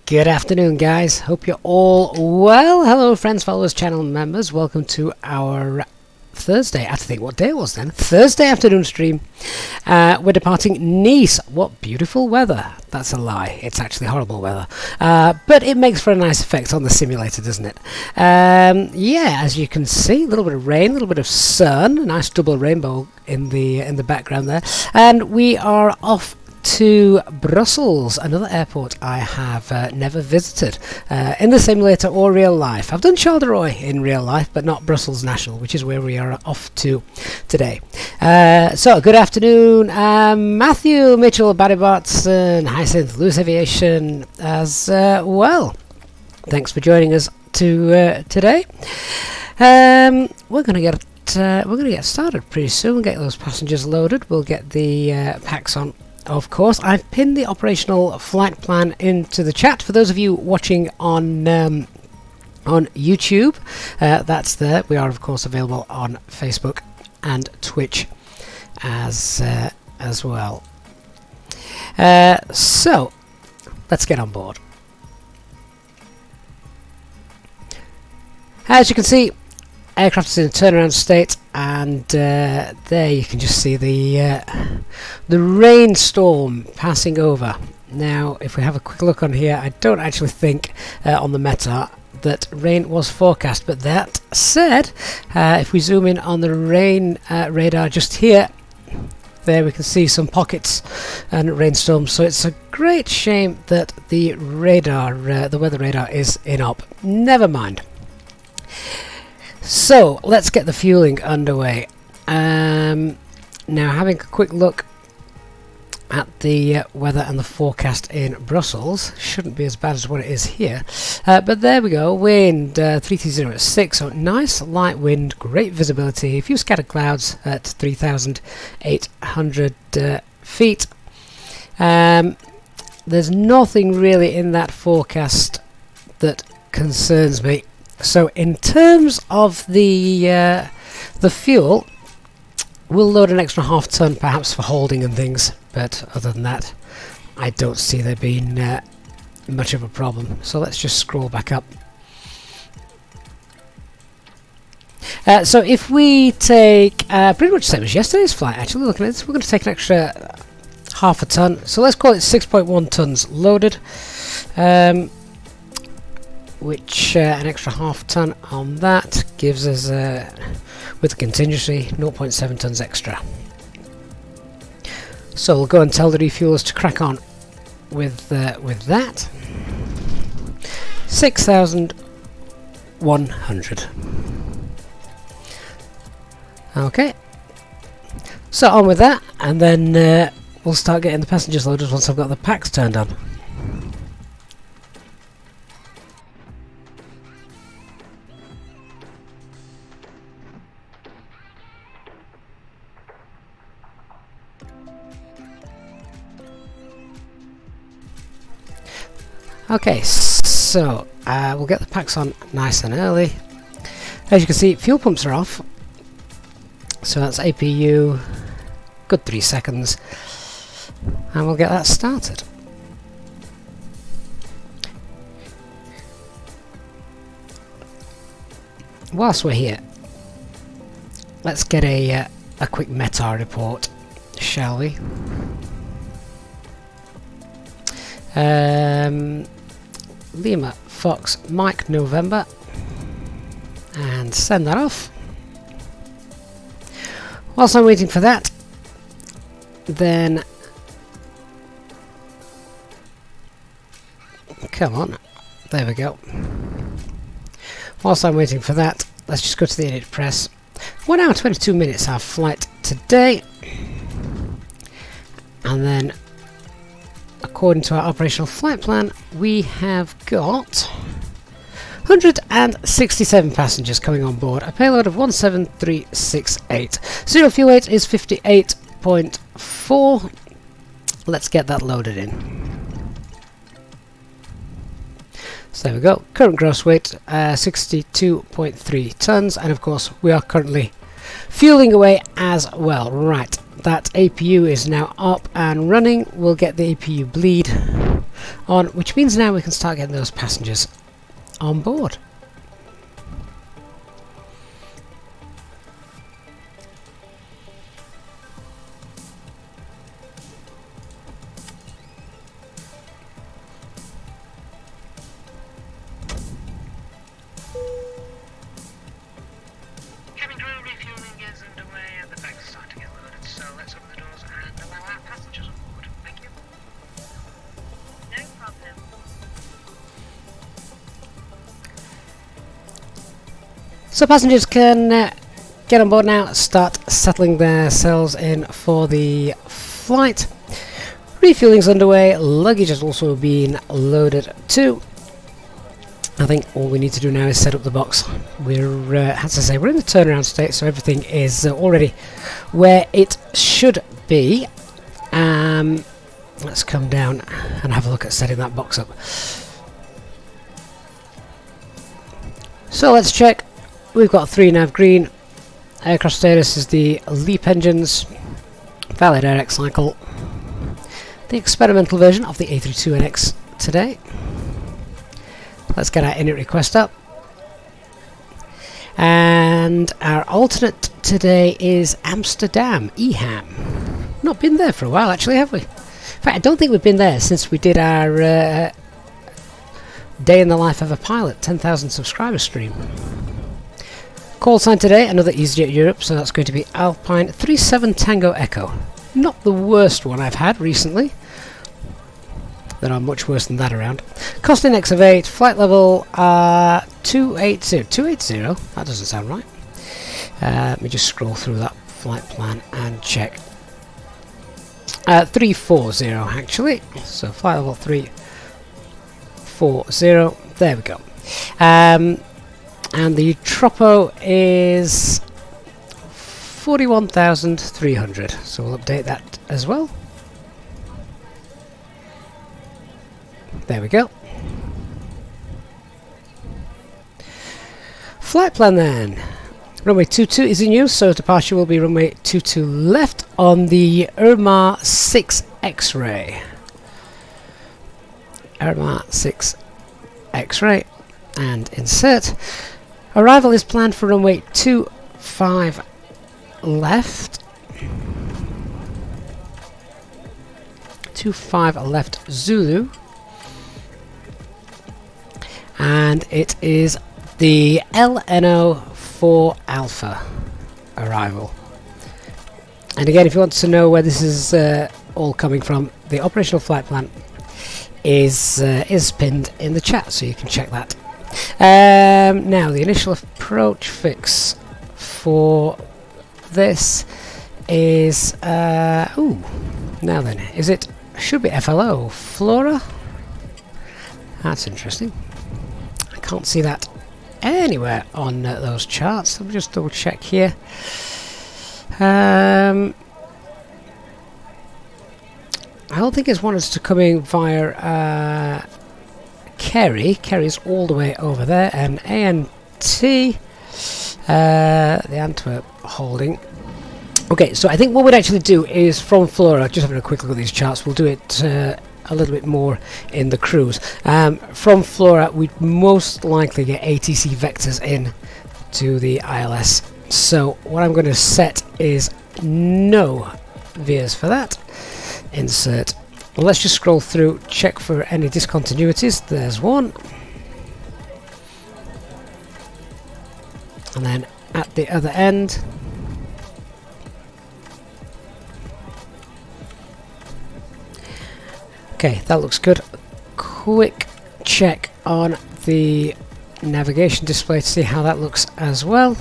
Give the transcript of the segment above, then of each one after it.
Good afternoon, guys. Hope you're all well. Hello, friends, followers, channel members. Welcome to our Thursday, I have to think what day it was then. Thursday afternoon stream. We're departing Nice. What beautiful weather. That's a lie. It's actually horrible weather. But it makes for a nice effect on the simulator, doesn't it? Yeah, as you can see, a little bit of rain, a little bit of sun, a nice double rainbow in the background there. And we are off to Brussels, another airport I have never visited in the simulator or real life. I've done Charleroi in real life, but not Brussels National, which is where we are off to today. So, good afternoon, Matthew, Mitchell, Barry Bartson, Hyacinth, Loose Aviation as well. Thanks for joining us today. We're going to get started pretty soon. We'll get those passengers loaded. We'll get the packs on. Of course, I've pinned the operational flight plan into the chat for those of you watching on YouTube. That's there. We are, of course, available on Facebook and Twitch as well. So, let's get on board. As you can see, aircraft is in a turnaround state, and there you can just see the rainstorm passing over. Now, if we have a quick look on here, I don't actually think on the METAR that rain was forecast, but that said, if we zoom in on the rain radar just here, there we can see some pockets and rainstorms. So it's a great shame that the radar, the weather radar, is in op. Never mind. So let's get the fueling underway. Now, having a quick look at the weather and the forecast in Brussels, shouldn't be as bad as what it is here, but there we go. Wind 330 at 6, so nice light wind, great visibility, a few scattered clouds at 3,800 feet. There's nothing really in that forecast that concerns me. So in terms of the fuel, we'll load an extra half ton perhaps for holding and things, but other than that I don't see there being much of a problem. So let's just scroll back up. So if we take pretty much the same as yesterday's flight, actually looking at this, we're going to take an extra half a ton, so let's call it 6.1 tons loaded. which an extra half ton on that gives us, with the contingency, 0.7 tons extra. So we'll go and tell the refuelers to crack on with that. 6,100. Okay. So on with that, and then we'll start getting the passengers loaded once I've got the packs turned on. Okay, so we'll get the packs on nice and early. As you can see, fuel pumps are off, so that's APU, good 3 seconds, and we'll get that started. Whilst we're here, let's get a quick METAR report, shall we? Lima Fox Mike November, and send that off. Whilst I'm waiting for that, then come on, there we go. Whilst I'm waiting for that, let's just go to the init press. 1 hour 22 minutes our flight today, and then according to our operational flight plan, we have got 167 passengers coming on board, a payload of 17368. Zero fuel weight is 58.4. Let's get that loaded in. So there we go. Current gross weight 62.3 tons, and of course we are currently fueling away as well. Right, that APU is now up and running. We'll get the APU bleed on, which means now we can start getting those passengers on board. Cabin crew refueling is underway and the bags start to get loaded, so let's open the doors and allow our passengers on board. Thank you. No problem. So passengers can get on board now, start settling themselves in for the flight. Refueling's underway, luggage has also been loaded too. I think all we need to do now is set up the box. We're, as I say, we're in the turnaround state, so everything is already where it should be. Let's come down and have a look at setting that box up. So let's check. We've got 3 nav green. Aircraft status is the LEAP engines. Valid Airac cycle. The experimental version of the A320NX today. Let's get our init request up. And our alternate today is Amsterdam, EHAM. Not been there for a while actually, have we? In fact, I don't think we've been there since we did our Day in the Life of a Pilot 10,000 subscriber stream. Call sign today, another Easyjet Europe, so that's going to be Alpine 37 Tango Echo. Not the worst one I've had recently. There are much worse than that around. Cost index of 8, flight level 280. 280? That doesn't sound right. Let me just scroll through that flight plan and check. 340 actually. So flight level 340. There we go. And the tropo is 41,300. So we'll update that as well. There we go. Flight plan then. Runway 22 is in use, so departure will be runway 22 left on the Irma 6 X-ray. Irma 6 X-ray and insert. Arrival is planned for runway 25 left. 25 left Zulu. and it is the LNO4 Alpha arrival. And again, if you want to know where this is all coming from, the operational flight plan is pinned in the chat, so you can check that. Now, the initial approach fix for this is now then, should be FLO Flora. That's interesting. I can't see that anywhere on those charts. Let me just double check here. I don't think it's wanted us to come in via Kerry. Kerry's all the way over there, and ANT, the Antwerp holding. Okay, so I think what we'd actually do is from Flora, just having a quick look at these charts, we'll do it a little bit more in the cruise. From Flora, we'd most likely get ATC vectors in to the ILS. So what I'm going to set is no veers for that. Insert. Well, let's just scroll through, check for any discontinuities. There's one. And then at the other end, okay, that looks good. Quick check on the navigation display to see how that looks as well.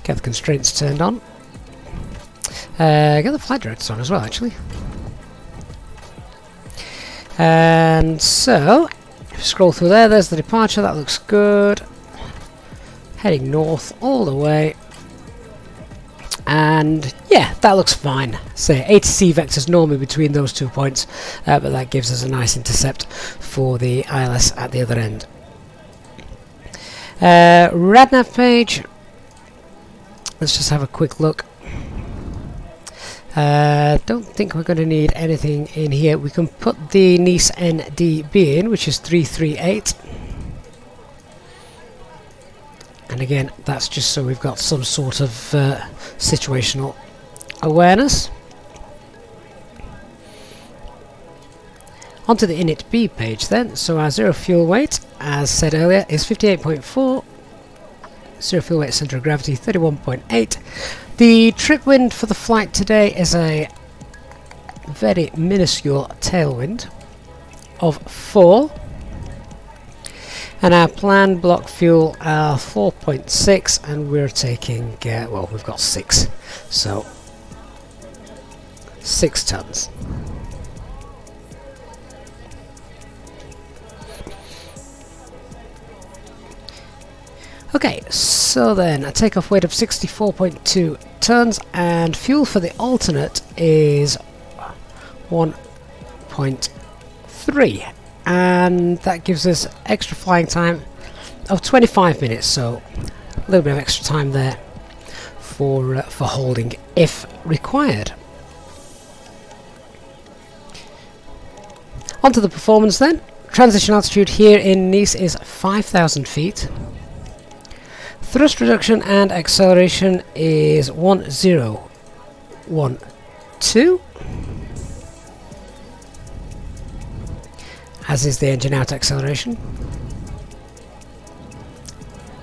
Get the constraints turned on. Get the flight directors on as well, actually. And so, if you scroll through there, there's the departure. That looks good. Heading north all the way. And yeah, that looks fine. Say ATC vectors normally between those 2 points, but that gives us a nice intercept for the ILS at the other end. RadNav page. Let's just have a quick look. Don't think we're going to need anything in here. We can put the Nice NDB in, which is 338. And again, that's just so we've got some sort of situational awareness. Onto the init B page then. So our zero fuel weight, as said earlier, is 58.4. Zero fuel weight centre of gravity 31.8. The trip wind for the flight today is a very minuscule tailwind of 4. And our planned block fuel are 4.6, and we're taking, well, we've got 6, so 6 tons. Okay, so then a takeoff weight of 64.2 tons, and fuel for the alternate is 1.3. And that gives us extra flying time of 25 minutes, so a little bit of extra time there for holding if required. Onto the performance then. Transition altitude here in Nice is 5,000 feet. Thrust reduction and acceleration is 1012. As is the engine out acceleration.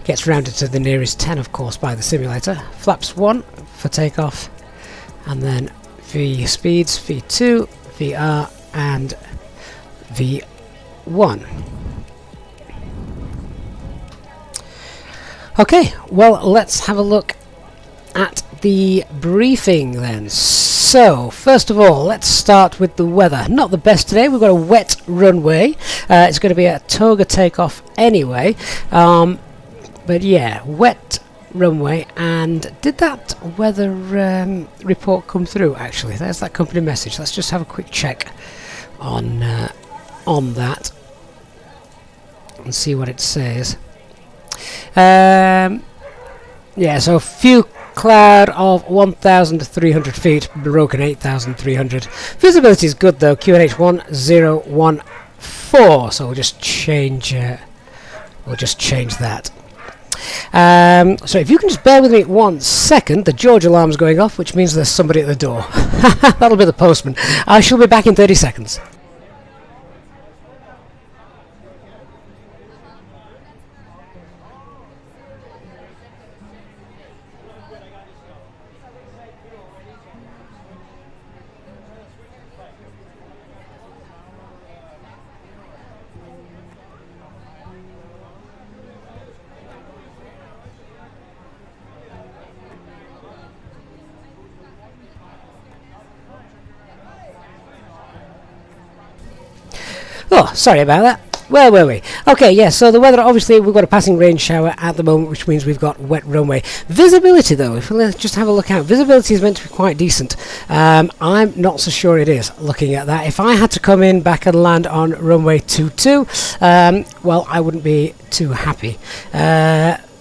Gets rounded to the nearest 10, of course, by the simulator. Flaps 1 for takeoff, and then V speeds, V2, VR, and V1. Okay, well, let's have a look at the briefing then. So, first of all, let's start with the weather. Not the best today. We've got a wet runway. It's going to be a toga takeoff anyway. But yeah, wet runway. And did that weather report come through, actually? There's that company message. Let's just have a quick check on that and see what it says. Yeah, so few cloud of 1,300 feet, broken 8,300. Visibility is good though, QNH 1014. So we'll just change that. So if you can just bear with me 1 second, the George alarm's going off, which means there's somebody at the door. That'll be the postman. I shall be back in 30 seconds. Oh, sorry about that. Where were we? Okay, yeah, so the weather, obviously, we've got a passing rain shower at the moment, which means we've got wet runway. Visibility, though, if we just have a look out, visibility is meant to be quite decent. I'm not so sure it is, looking at that. If I had to come in back and land on runway 22, well, I wouldn't be too happy.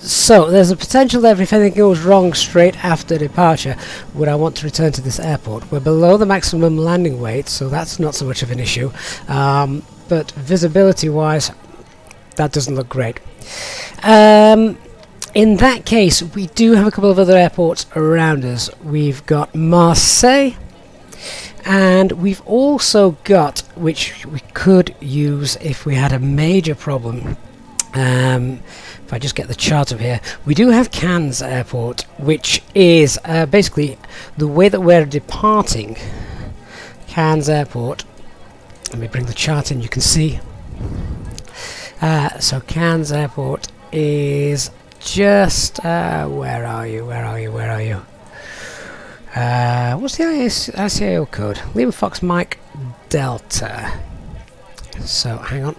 So, there's a potential there if anything goes wrong straight after departure, would I want to return to this airport? We're below the maximum landing weight, so that's not so much of an issue. But visibility-wise, that doesn't look great. In that case, we do have a couple of other airports around us. We've got Marseille, and we've also got, which we could use if we had a major problem. If I just get the chart up here, we do have Cairns Airport, which is basically the way that we're departing Cairns Airport. Let me bring the chart in, you can see. So Cairns Airport is just where are you? What's the ICAO code? Lima Fox Mike Delta. So hang on.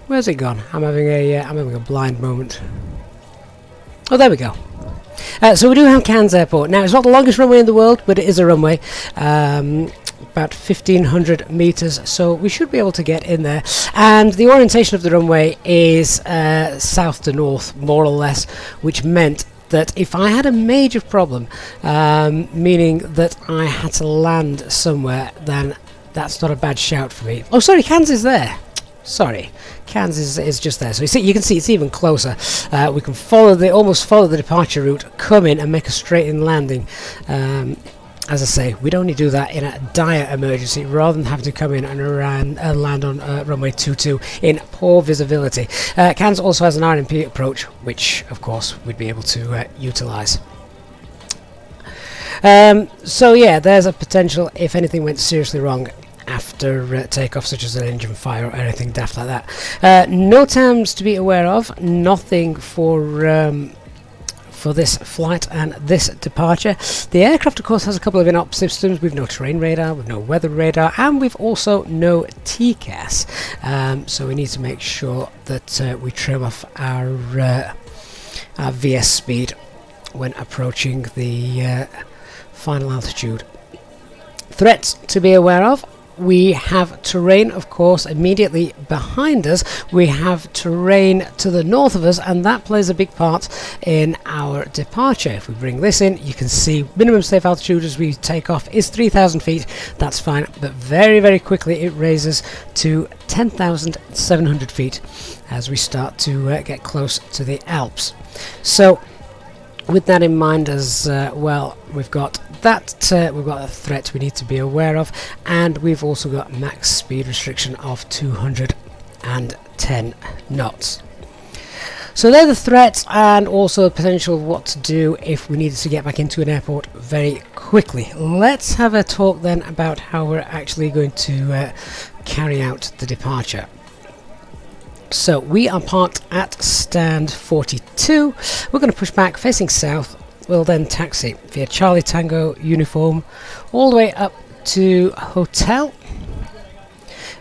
Where's it gone? I'm having a blind moment. Oh, there we go. So we do have Cairns Airport. Now, it's not the longest runway in the world, but it is a runway. About 1,500 meters, so we should be able to get in there. And the orientation of the runway is south to north, more or less, which meant that if I had a major problem, meaning that I had to land somewhere, then that's not a bad shout for me. Oh, sorry, Cairns is there. Sorry, Cairns is just there. So you can see it's even closer. We can almost follow the departure route, come in and make a straight-in landing. As I say, we'd only do that in a dire emergency rather than having to come in and land on runway 22 in poor visibility. Cairns also has an RMP approach, which of course we'd be able to utilise. So yeah, there's a potential if anything went seriously wrong after takeoff, such as an engine fire or anything daft like that. No times to be aware of, nothing for this flight and this departure. The aircraft of course has a couple of in-op systems. We've no terrain radar, we've no weather radar, and we've also no TCAS, so we need to make sure that we trim off our VS speed when approaching the final altitude. Threats to be aware of: we have terrain, of course, immediately behind us. We have terrain to the north of us, and that plays a big part in our departure. If we bring this in, you can see minimum safe altitude as we take off is 3,000 feet. That's fine, but very, very quickly it raises to 10,700 feet as we start to get close to the Alps. So with that in mind as well, we've got a threat we need to be aware of, and we've also got max speed restriction of 210 knots. So they're the threats, and also the potential of what to do if we needed to get back into an airport very quickly. Let's have a talk then about how we're actually going to carry out the departure. So we are parked at stand 42. We're going to push back facing south. We'll then taxi via Charlie Tango uniform all the way up to Hotel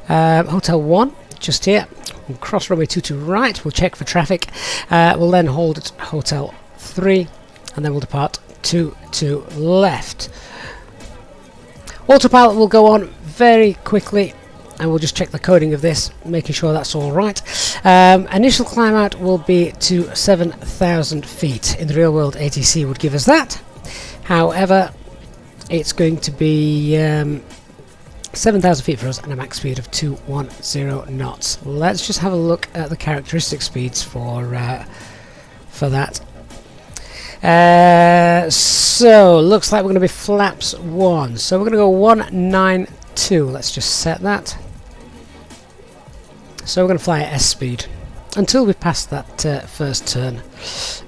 1, just here. We'll cross runway 22 right, we'll check for traffic, we'll then hold at Hotel 3, and then we'll depart 22 left. Autopilot will go on very quickly, and we'll just check the coding of this, making sure that's all right. Initial climb out will be to 7,000 feet. In the real world, ATC would give us that. However, it's going to be 7,000 feet for us and a max speed of 210 knots. Let's just have a look at the characteristic speeds for that. So looks like we're going to be flaps 1. So we're going to go 192. Let's just set that. So we're going to fly at S speed until we pass that first turn.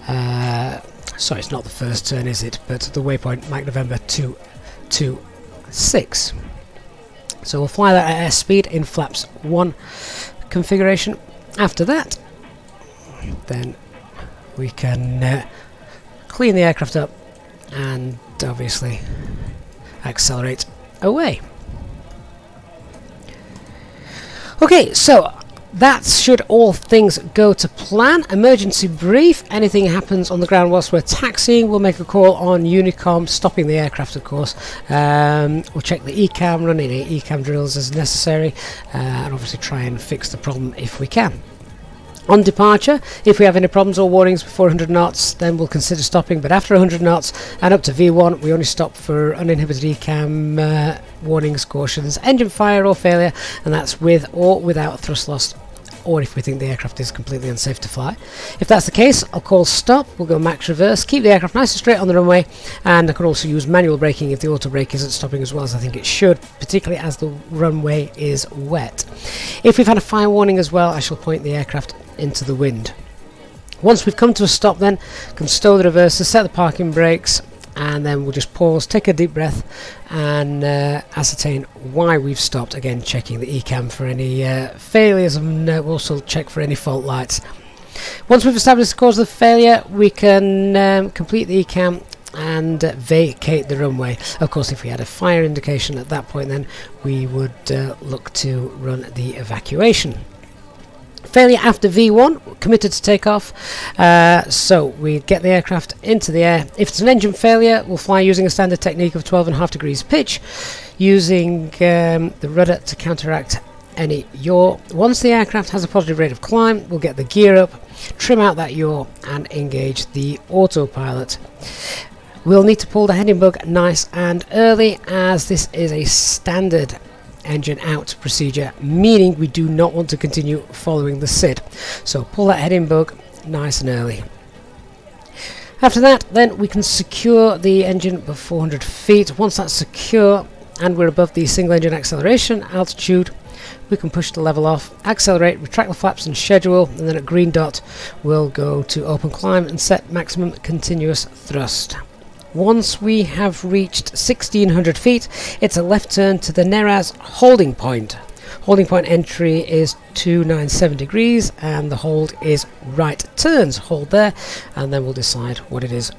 Sorry, it's not the first turn, is it? But the waypoint, Mike November 226. So we'll fly that at S speed in flaps 1 configuration. After that, then we can clean the aircraft up and obviously accelerate away. Okay, so that should all things go to plan. Emergency brief. Anything happens on the ground whilst we're taxiing, we'll make a call on Unicom, stopping the aircraft of course. We'll check the ECAM, run any ECAM drills as necessary, and obviously try and fix the problem if we can. On departure, if we have any problems or warnings before 100 knots, then we'll consider stopping, but after 100 knots and up to V1, we only stop for uninhibited ECAM warnings, cautions, engine fire or failure, and that's with or without thrust loss, or if we think the aircraft is completely unsafe to fly. If that's the case, I'll call stop, we'll go max reverse, keep the aircraft nice and straight on the runway, and I can also use manual braking if the auto brake isn't stopping as well as I think it should, particularly as the runway is wet. If we've had a fire warning as well, I shall point the aircraft into the wind. Once we've come to a stop then, can stow the reversers, set the parking brakes, and then we'll just pause, take a deep breath, and ascertain why we've stopped. Again, checking the ECAM for any failures, and we'll also check for any fault lights. Once we've established the cause of the failure, we can complete the ECAM and vacate the runway. Of course, if we had a fire indication at that point, then we would look to run the evacuation. Failure after V1, committed to takeoff, so we get the aircraft into the air. If it's an engine failure, we'll fly using a standard technique of 12.5 degrees pitch, using the rudder to counteract any yaw. Once the aircraft has a positive rate of climb, we'll get the gear up, trim out that yaw, and engage the autopilot. We'll need to pull the heading bug nice and early, as this is a standard engine out procedure, meaning we do not want to continue following the SID. So pull that heading bug nice and early. After that, then we can secure the engine above 400 feet. Once that's secure and we're above the single engine acceleration altitude, we can push the level off, accelerate, retract the flaps and schedule, and then at green dot we'll go to open climb and set maximum continuous thrust. Once we have reached 1600 feet, it's a left turn to the Neraz holding point. Holding point entry is 297 degrees and the hold is right turns. Hold there, and then we'll decide what it is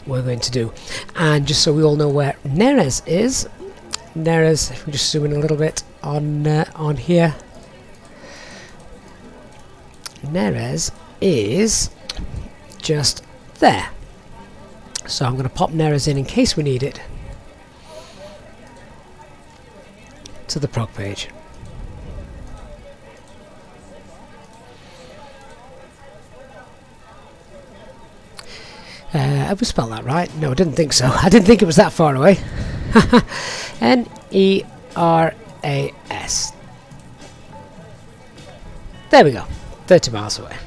we're going to do. And just so we all know where Neraz is, Neraz, if we just zoom in a little bit on here, Neraz is just there. So I'm going to pop Neraz in case we need it to the prog page. Have we spelled that right? No, I didn't think so. I didn't think it was that far away. N-E-R-A-S. There we go. 30 miles away.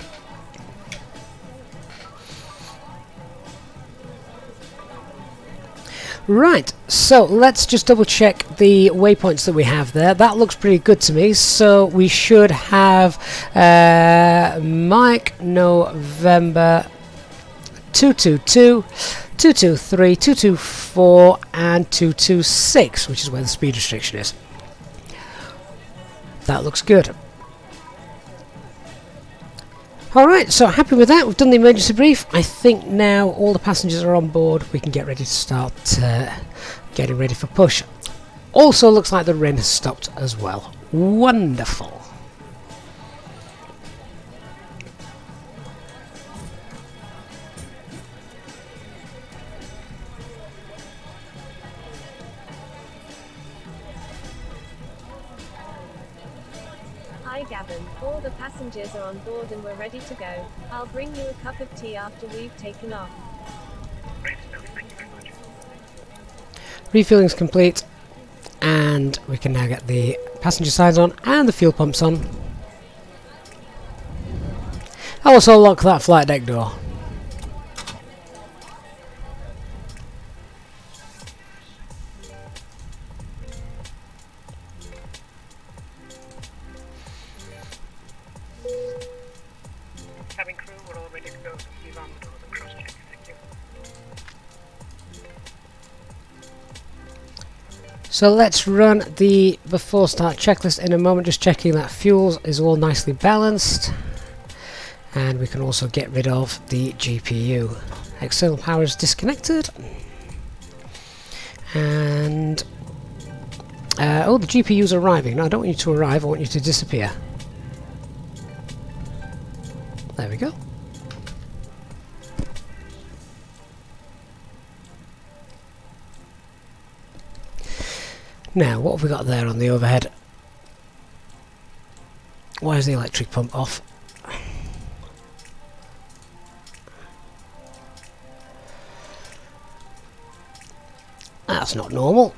Right, so let's just double check the waypoints that we have there. That looks pretty good to me. So we should have Mike November 222, 223, 224 and 226, which is where the speed restriction is. That looks good. Alright, so happy with that. We've done the emergency brief. I think now all the passengers are on board. We can get ready to start getting ready for push. Also looks like the rain has stopped as well. Wonderful. Hi Gavin, all the passengers are on board and we're ready to go. I'll bring you a cup of tea after we've taken off. Great stuff, thank you very much. Refueling's complete, and we can now get the passenger sides on and the fuel pumps on. I'll also lock that flight deck door. Cabin crew, we're all ready to go. Leave on the doors and cross check. Thank you. So let's run the before start checklist in a moment, just checking that fuels is all nicely balanced, and we can also get rid of the GPU. External power is disconnected. And oh, the GPU's arriving. No, I don't want you to arrive, I want you to disappear. There we go. Now, what have we got there on the overhead? Why is the electric pump off? That's not normal.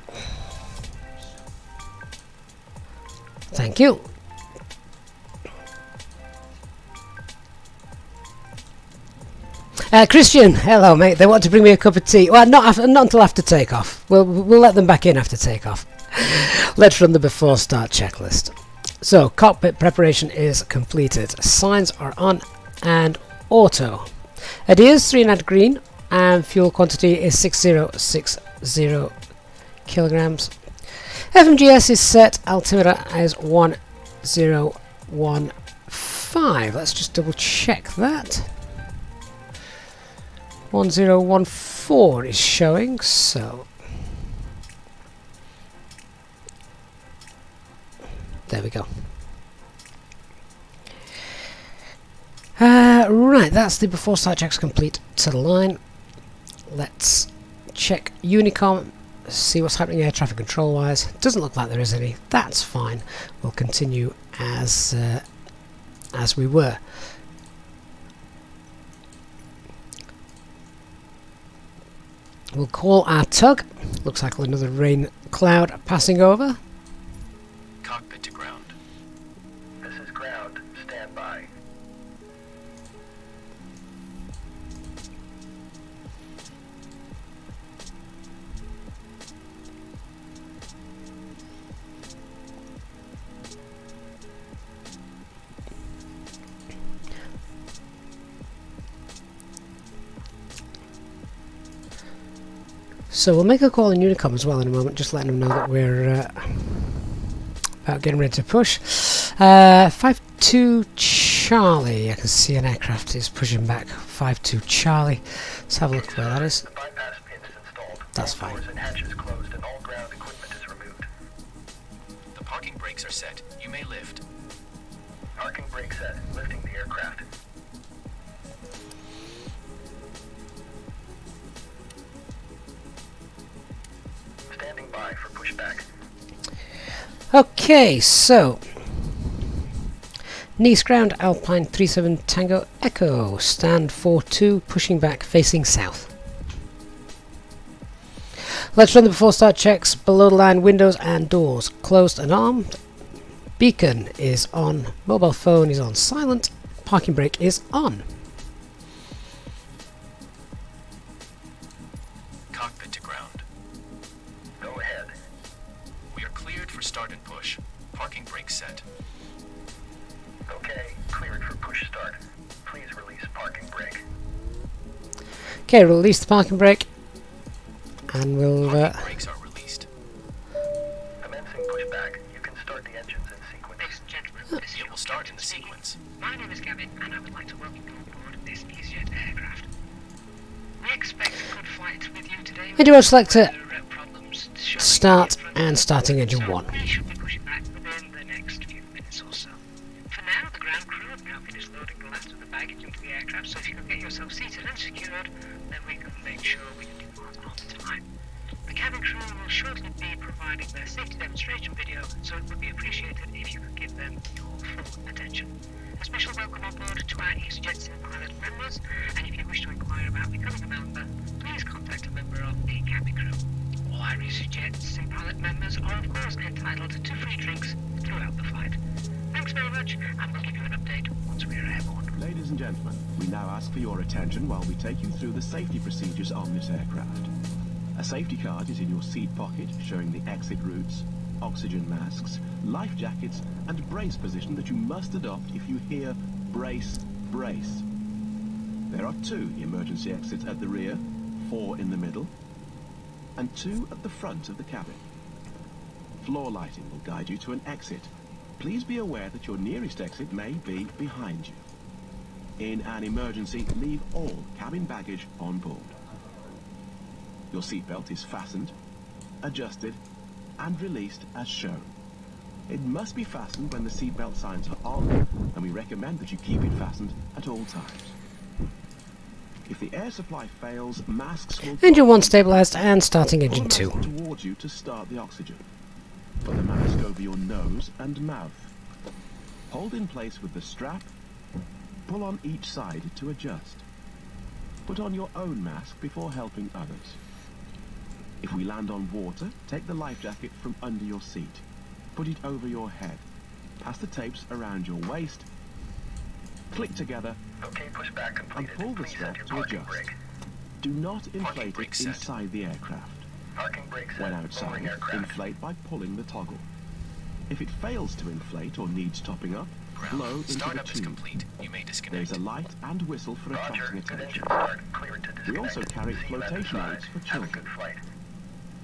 Thank you. Christian, hello mate. They want to bring me a cup of tea. Well, not until after takeoff. We'll let them back in after takeoff. Let's run the before start checklist. So, cockpit preparation is completed. Signs are on and auto. Adheres 3 green and fuel quantity is 6060 kilograms. FMGS is set. Altimeter is 1015. Let's just double check that. 1014 is showing, so there we go. Right, that's the before start checks complete to the line. Let's check Unicom, see what's happening air traffic control wise. Doesn't look like there is any. That's fine. We'll continue as we were. We'll call our tug. Looks like another rain cloud passing over. Cockpit to ground. This is ground. Stand by. So we'll make a call in Unicom as well in a moment, just letting them know that we're about getting ready to push. 52 Charlie, I can see an aircraft is pushing back. 52 Charlie. Let's have a look where that is. The bypass pin is installed. That's All fine. doors and hatches closed and all ground equipment is removed. The parking brakes are set. You may lift. Parking brake set. Lifting the aircraft. Standing by for pushback. Okay, so Nice ground, Alpine 37 Tango Echo, stand 4-2, pushing back, facing south. Let's run the before start checks. Below the line, windows and doors closed and armed. Beacon is on, mobile phone is on silent, parking brake is on. Cockpit to ground. Go ahead. We are cleared for start and push. Parking brake set. Okay, cleared for push start. Please release parking brake. Okay, release the parking brake, and we'll. Parking brakes are released. Commencing pushback. You can start the engines in sequence. Ladies and gentlemen, this is It will start in the sequence. My name is Gavin, and I would like to welcome you on board this Easyjet aircraft. We expect a good flight with you today. I do select to Problems start and starting engine so 1. we should be pushing back within the next few minutes or so. For now, the ground crew have now finished loading the last of the baggage into the aircraft, so if you can get yourself seated and secured, then we can make sure we can depart on time. The cabin crew will shortly be providing their safety demonstration video, so it would be appreciated if you could give them your full attention. A special welcome on board to our Easyjet Sim Pilot members, and if you wish to inquire about becoming a member, please contact a member of the cabin crew. All our Easyjet Sim Pilot members are of course entitled to free drinks throughout the flight. Thanks very much, and we'll give you an update once we are airborne. Ladies and gentlemen, we now ask for your attention while we take you through the safety procedures on this aircraft. A safety card is in your seat pocket showing the exit routes, oxygen masks, life jackets and brace position that you must adopt if you hear brace, brace. There are 2 emergency exits at the rear, 4 in the middle, and 2 at the front of the cabin. Floor lighting will guide you to an exit. Please be aware that your nearest exit may be behind you. In an emergency, leave all cabin baggage on board. Your seatbelt is fastened. adjusted, and released as shown. It must be fastened when the seatbelt signs are on, and we recommend that you keep it fastened at all times. If the air supply fails, masks will... Engine 1 stabilised and starting engine 2. Pull the mask towards you to start the oxygen. Put the mask over your nose and mouth. Hold in place with the strap. Pull on each side to adjust. Put on your own mask before helping others. If we land on water, take the life jacket from under your seat. Put it over your head. Pass the tapes around your waist. Click together. Okay, push back And completed. pull the Please strap set your to parking adjust. brake. Do not inflate brake it set. inside the aircraft. Parking brake set. When Lowering outside, aircraft. inflate by pulling the toggle. If it fails to inflate or needs topping up, blow Ground. into the Startup is tube. complete. You may disconnect. There's a light and whistle for Roger. attracting Good attention. engine start. Clear to disconnect. We also carry See you at the flotation side. aids for Have a children. good flight.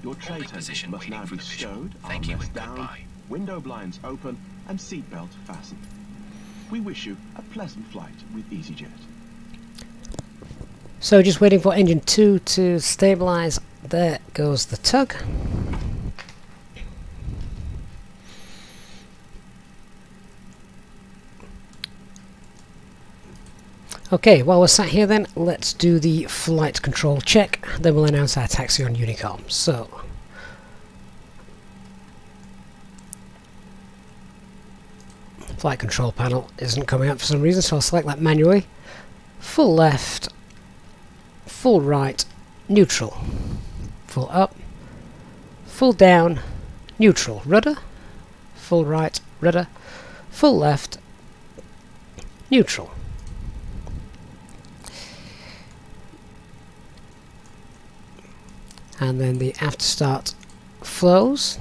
Your tray Holding table position, must waiting now for be the visual. stowed, Thank you armrest and down, goodbye. window blinds open, and seatbelt fastened. We wish you a pleasant flight with Easyjet. So just waiting for engine 2 to stabilise. There goes the tug. Okay, while we're sat here then, let's do the flight control check, then we'll announce our taxi on Unicom. So, flight control panel isn't coming up for some reason, so I'll select that manually. Full left, full right, neutral. Full up, full down, neutral. Rudder, full right, rudder, full left, neutral. And then the after start flows.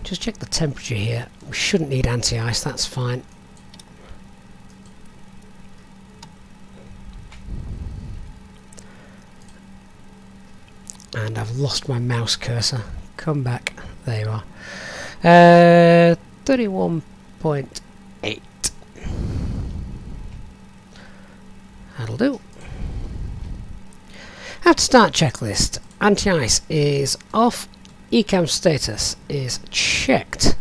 Just check the temperature here. We shouldn't need anti-ice, that's fine. And I've lost my mouse cursor. Come back. There you are. 31.8. That'll do. After start checklist. Anti-ice is off. ECAM status is checked.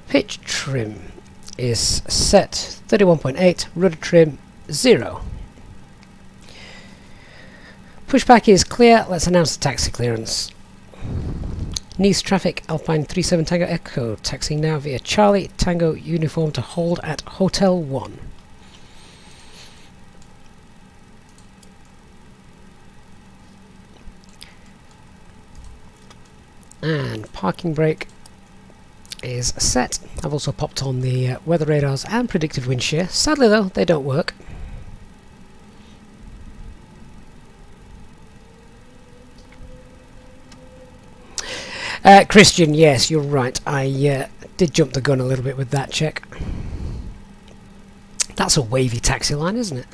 Pitch trim is set. 31.8. Rudder trim 0. Pushback is clear. Let's announce the taxi clearance. Nice traffic, Alpine 37 Tango Echo, taxiing now via Charlie Tango uniform to hold at Hotel 1. And parking brake is set. I've also popped on the weather radars and predicted wind shear. Sadly though, they don't work. Christian, yes, you're right. I did jump the gun a little bit with that check. That's a wavy taxi line, isn't it?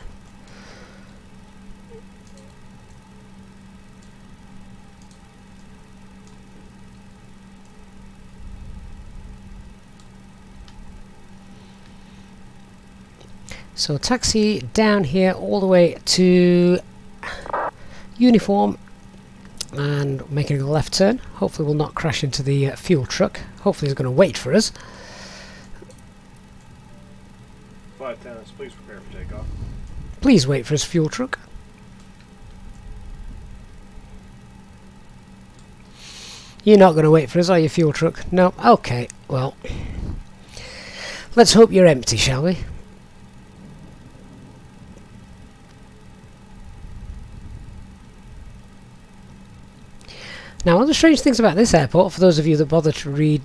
So taxi down here all the way to uniform and making a left turn. Hopefully we'll not crash into the fuel truck. Hopefully it's going to wait for us. Flight attendants, please prepare for takeoff. Please wait for us, fuel truck. You're not going to wait for us, are you, fuel truck? No? Okay, well. Let's hope you're empty, shall we? Now, one of the strange things about this airport, for those of you that bother to read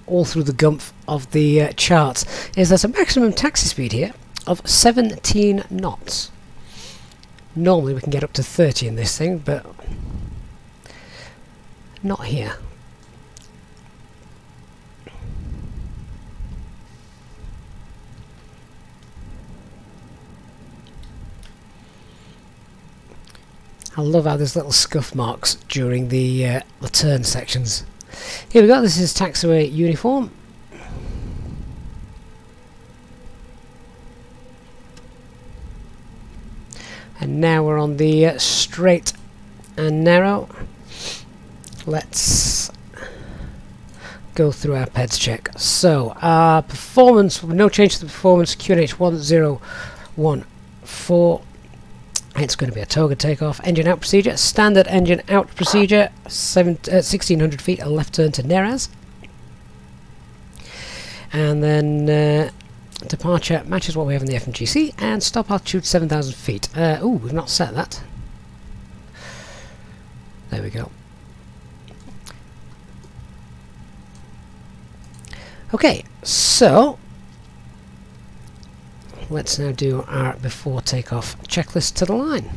all through the gumph of the charts, is there's a maximum taxi speed here of 17 knots. Normally we can get up to 30 in this thing, but not here. I love how there's little scuff marks during the turn sections. Here we go, this is taxiway uniform. And now we're on the straight and narrow. Let's go through our PEDS check. So our performance, no change to the performance, QNH 1014. It's going to be a toga takeoff. Engine out procedure, standard engine out procedure, 1600 feet, a left turn to Neraz. And then departure matches what we have in the FMGC, and stop altitude 7,000 feet. Ooh, we've not set that. There we go. Okay, so let's now do our before takeoff checklist to the line.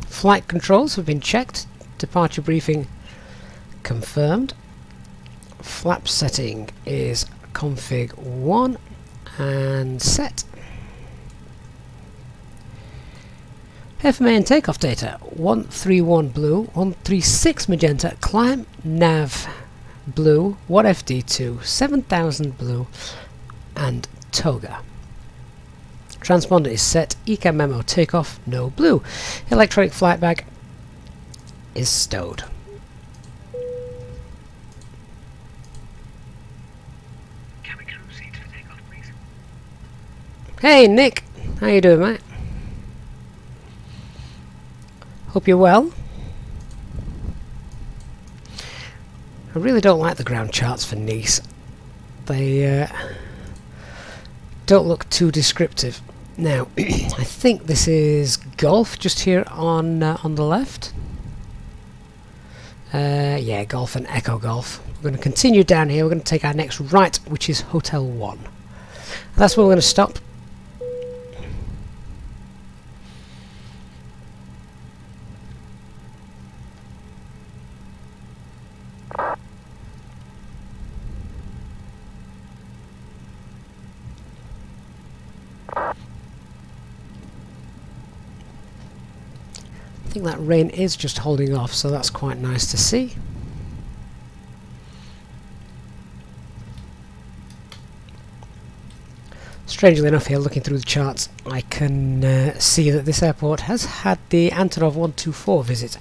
Flight controls have been checked. Departure briefing confirmed. Flap setting is config 1 and set. FMA and takeoff data 131 blue, 136 magenta, climb nav blue, 1FD2, 7000 blue, and toga. Transponder is set, ECA memo takeoff, no blue. Electronic flight bag is stowed. Cabin crew seats for takeoff, please. Hey Nick, how you doing, mate? Hope you're well. I really don't like the ground charts for Nice. They don't look too descriptive. Now, I think this is Golf just here on the left. Yeah, Golf and Echo Golf. We're going to continue down here. We're going to take our next right, which is Hotel 1. That's where we're going to stop. I think that rain is just holding off, so that's quite nice to see. Strangely enough, here looking through the charts, I can see that this airport has had the Antonov 124 visit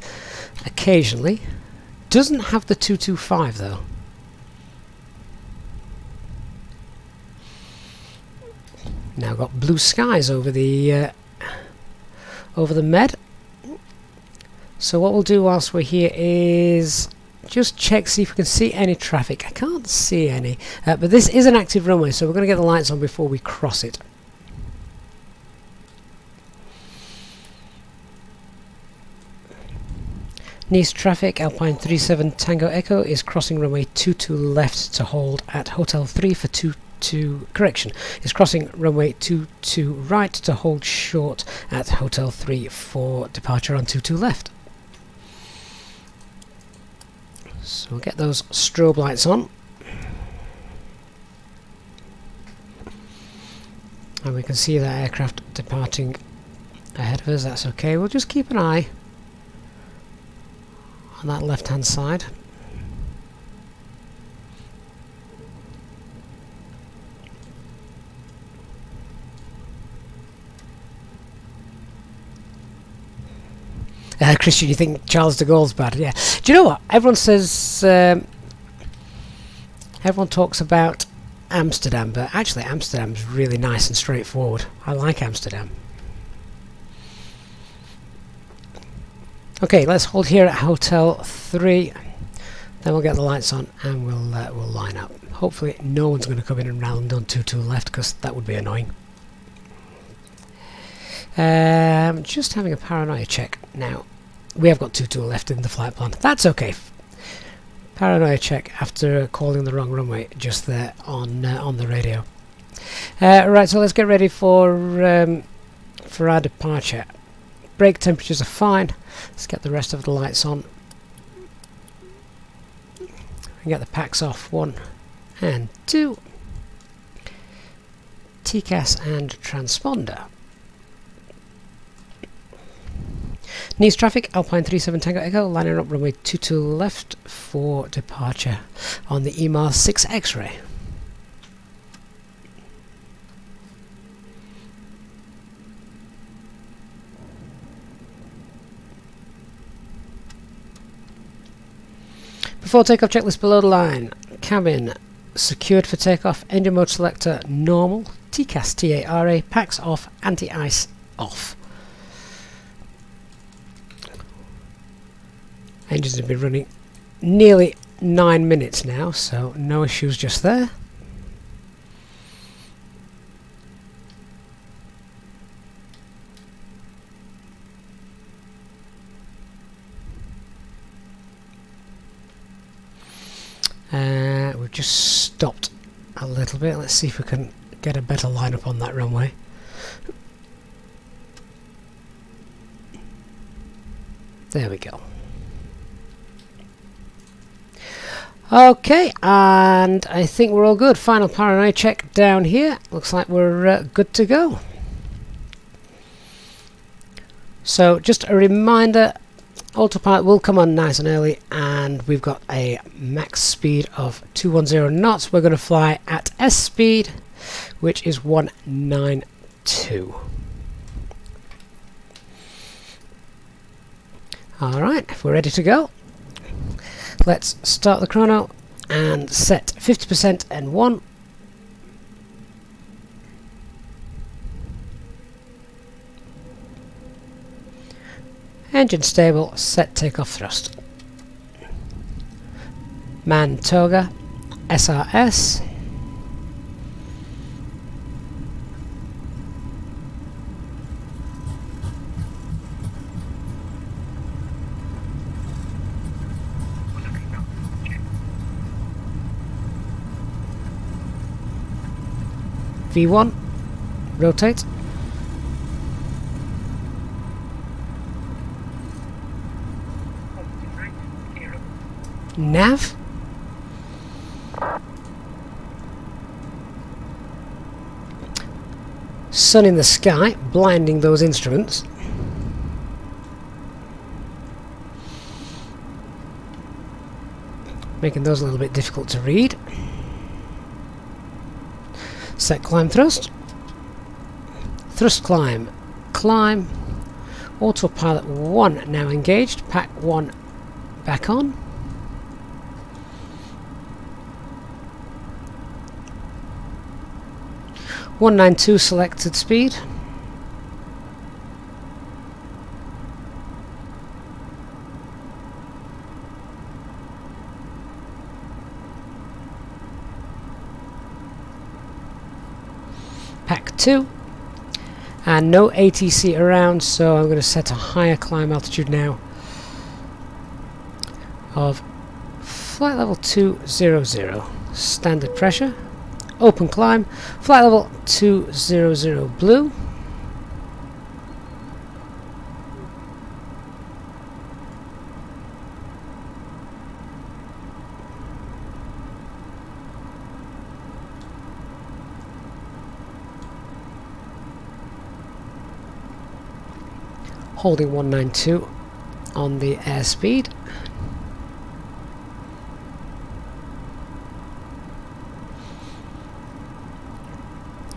occasionally. Doesn't have the 225 though. Now got blue skies over the Med. So what we'll do whilst we're here is just check, see if we can see any traffic. I can't see any, but this is an active runway, so we're going to get the lights on before we cross it. Nice traffic, Alpine 37 Tango Echo is crossing runway 22 left to hold at Hotel 3 for 22, correction, is crossing runway 22 right to hold short at Hotel 3 for departure on 22 left. So we'll get those strobe lights on. And we can see that aircraft departing ahead of us, that's okay. We'll just keep an eye on that left hand side. Christian, you think Charles de Gaulle's bad? Yeah. Do you know what? Everyone says... everyone talks about Amsterdam, but actually Amsterdam's really nice and straightforward. I like Amsterdam. Okay, let's hold here at Hotel 3. Then we'll get the lights on and we'll line up. Hopefully no one's going to come in and round on 22 left, because that would be annoying. Just having a paranoia check now. We have got 22 left in the flight plan. That's okay. Paranoia check after calling the wrong runway just there on the radio. Right, so let's get ready for our departure. Brake temperatures are fine. Let's get the rest of the lights on. And get the packs off. 1 and 2. TCAS and transponder. Nice traffic, Alpine 37 Tango Echo, lining up runway 22 left for departure on the EMAR 6 X-ray. Before takeoff, checklist below the line. Cabin secured for takeoff. Engine mode selector normal. TCAS TARA. Packs off. Anti-ice off. Engines have been running nearly 9 minutes now, so no issues just there. We've just stopped a little bit. Let's see if we can get a better lineup on that runway. There we go. Okay, and I think we're all good. Final paranoia check down here. Looks like we're good to go. So just a reminder, autopilot will come on nice and early, and we've got a max speed of 210 knots. We're going to fly at S speed, which is 192. Alright, we're ready to go. Let's start the chrono and set 50% N1. Engine stable, set takeoff thrust. Man toga, SRS. V1, rotate. Nav. Sun in the sky, blinding those instruments. Making those a little bit difficult to read. Set climb thrust. Thrust climb. Climb. Autopilot 1 now engaged. Pack 1 back on. (192) selected speed. Pack 2, and no ATC around, so I'm going to set a higher climb altitude now of flight level 200, standard pressure, open climb, flight level 200 blue. Holding 192 on the airspeed.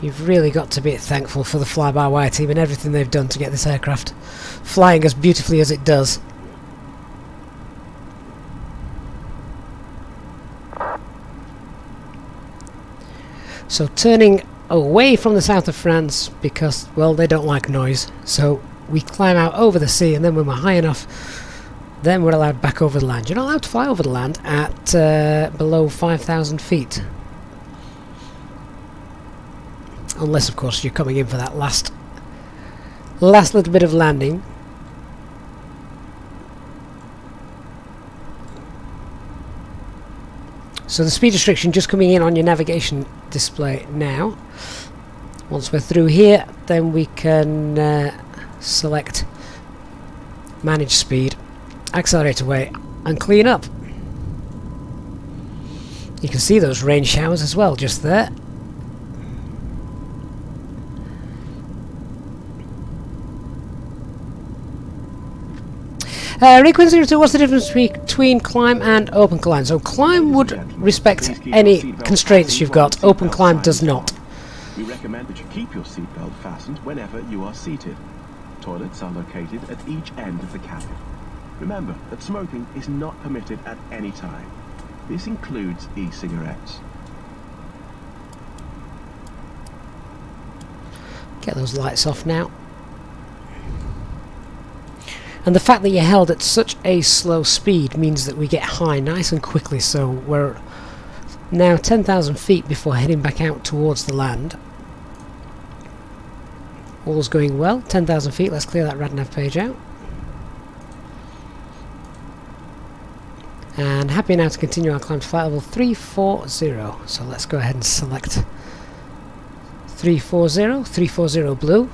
You've really got to be thankful for the Fly-by-Wire team and everything they've done to get this aircraft flying as beautifully as it does. So turning away from the south of France because, well, they don't like noise. So we climb out over the sea, and then when we're high enough, then we're allowed back over the land. You're not allowed to fly over the land at below 5,000 feet. Unless, of course, you're coming in for that last little bit of landing. So the speed restriction just coming in on your navigation display now. Once we're through here, then we can select manage speed, accelerate away, and clean up. You can see those rain showers as well just there. Requin 02, what's the difference between climb and open climb? So climb would respect any constraints you've got, open climb does not. We recommend that you keep your seatbelt fastened whenever you are seated. Toilets are located at each end of the cabin. Remember that smoking is not permitted at any time. This includes e-cigarettes. Get those lights off now. And the fact that you're held at such a slow speed means that we get high nice and quickly, so we're now 10,000 feet before heading back out towards the land. All's going well, 10,000 feet, let's clear that RadNav page out. And happy now to continue our climb to flight level 340, so let's go ahead and select 340, 340 blue.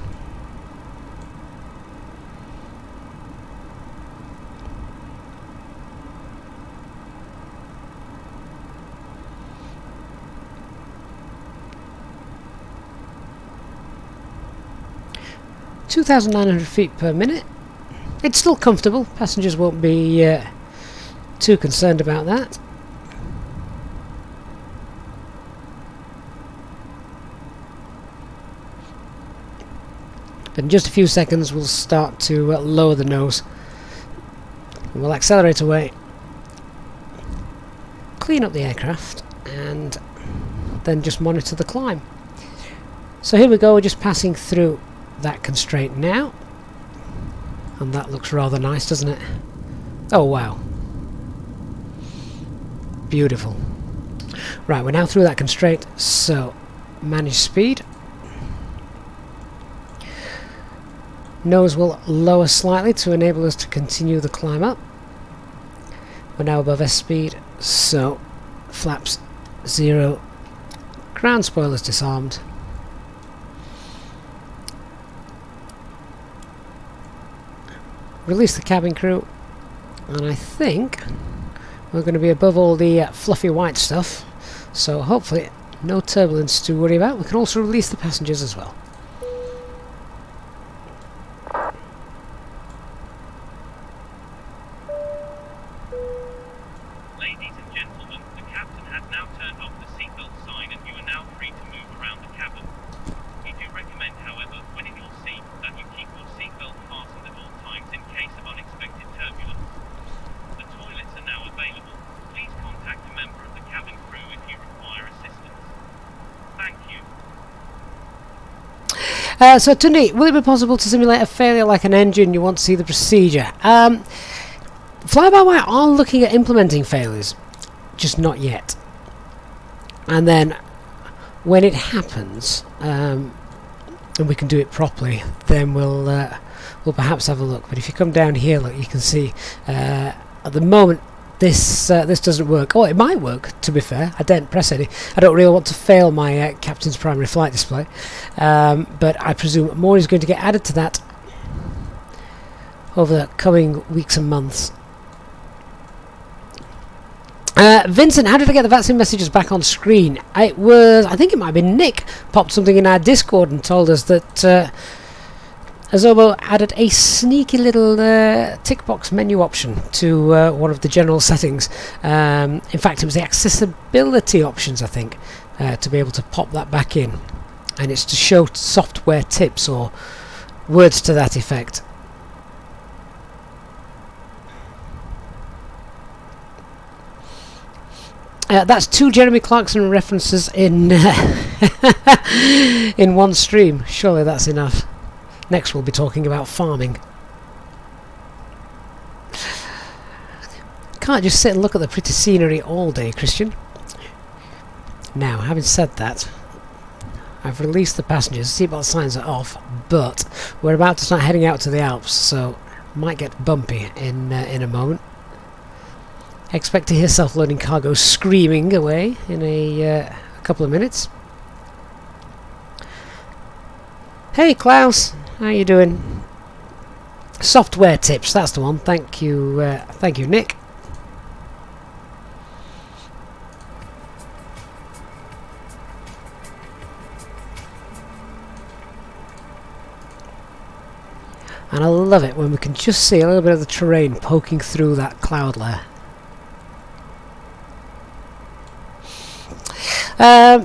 (2,900 feet per minute). It's still comfortable, passengers won't be too concerned about that. But in just a few seconds we'll start to lower the nose. And we'll accelerate away, clean up the aircraft, and then just monitor the climb. So here we go, we're just passing through that constraint now, and that looks rather nice, doesn't it? Oh wow, beautiful. Right, we're now through that constraint, so manage speed. Nose will lower slightly to enable us to continue the climb up. We're now above S-speed, so flaps 0, ground spoilers disarmed. Release the cabin crew, and I think we're going to be above all the fluffy white stuff, so hopefully no turbulence to worry about. We can also release the passengers as well. Ladies and gentlemen, the captain has now turned off the seatbelt sign and you are now free to move around the cabin. We do recommend, however, when in your seat, that you keep your seatbelt fastened at all times in case of unexpected turbulence. The toilets are now available. Please contact a member of the cabin crew if you require assistance. Thank you. So Tundi, will it be possible to simulate a failure like an engine? You want to see the procedure. FlyByWire are looking at implementing failures, just not yet. And then when it happens, and we can do it properly, then we'll perhaps have a look. But if you come down here, look, you can see at the moment this doesn't work. Oh, it might work, to be fair. I didn't press any. I don't really want to fail my captain's primary flight display, but I presume more is going to get added to that over the coming weeks and months. Vincent, how did I get the VATSIM messages back on screen? I think it might have been Nick popped something in our Discord and told us that Azobo added a sneaky little tick box menu option to one of the general settings. In fact, it was the accessibility options, I think, to be able to pop that back in. And it's to show software tips or words to that effect. That's 2 Jeremy Clarkson references in in one stream. Surely that's enough. Next we'll be talking about farming. Can't just sit and look at the pretty scenery all day, Christian. Now, having said that, I've released the passengers. Seatbelt signs are off, but we're about to start heading out to the Alps, so might get bumpy in a moment. Expect to hear self-loading cargo screaming away in a couple of minutes. Hey Klaus, how you doing? Software tips, that's the one. Thank you, Nick. And I love it when we can just see a little bit of the terrain poking through that cloud layer.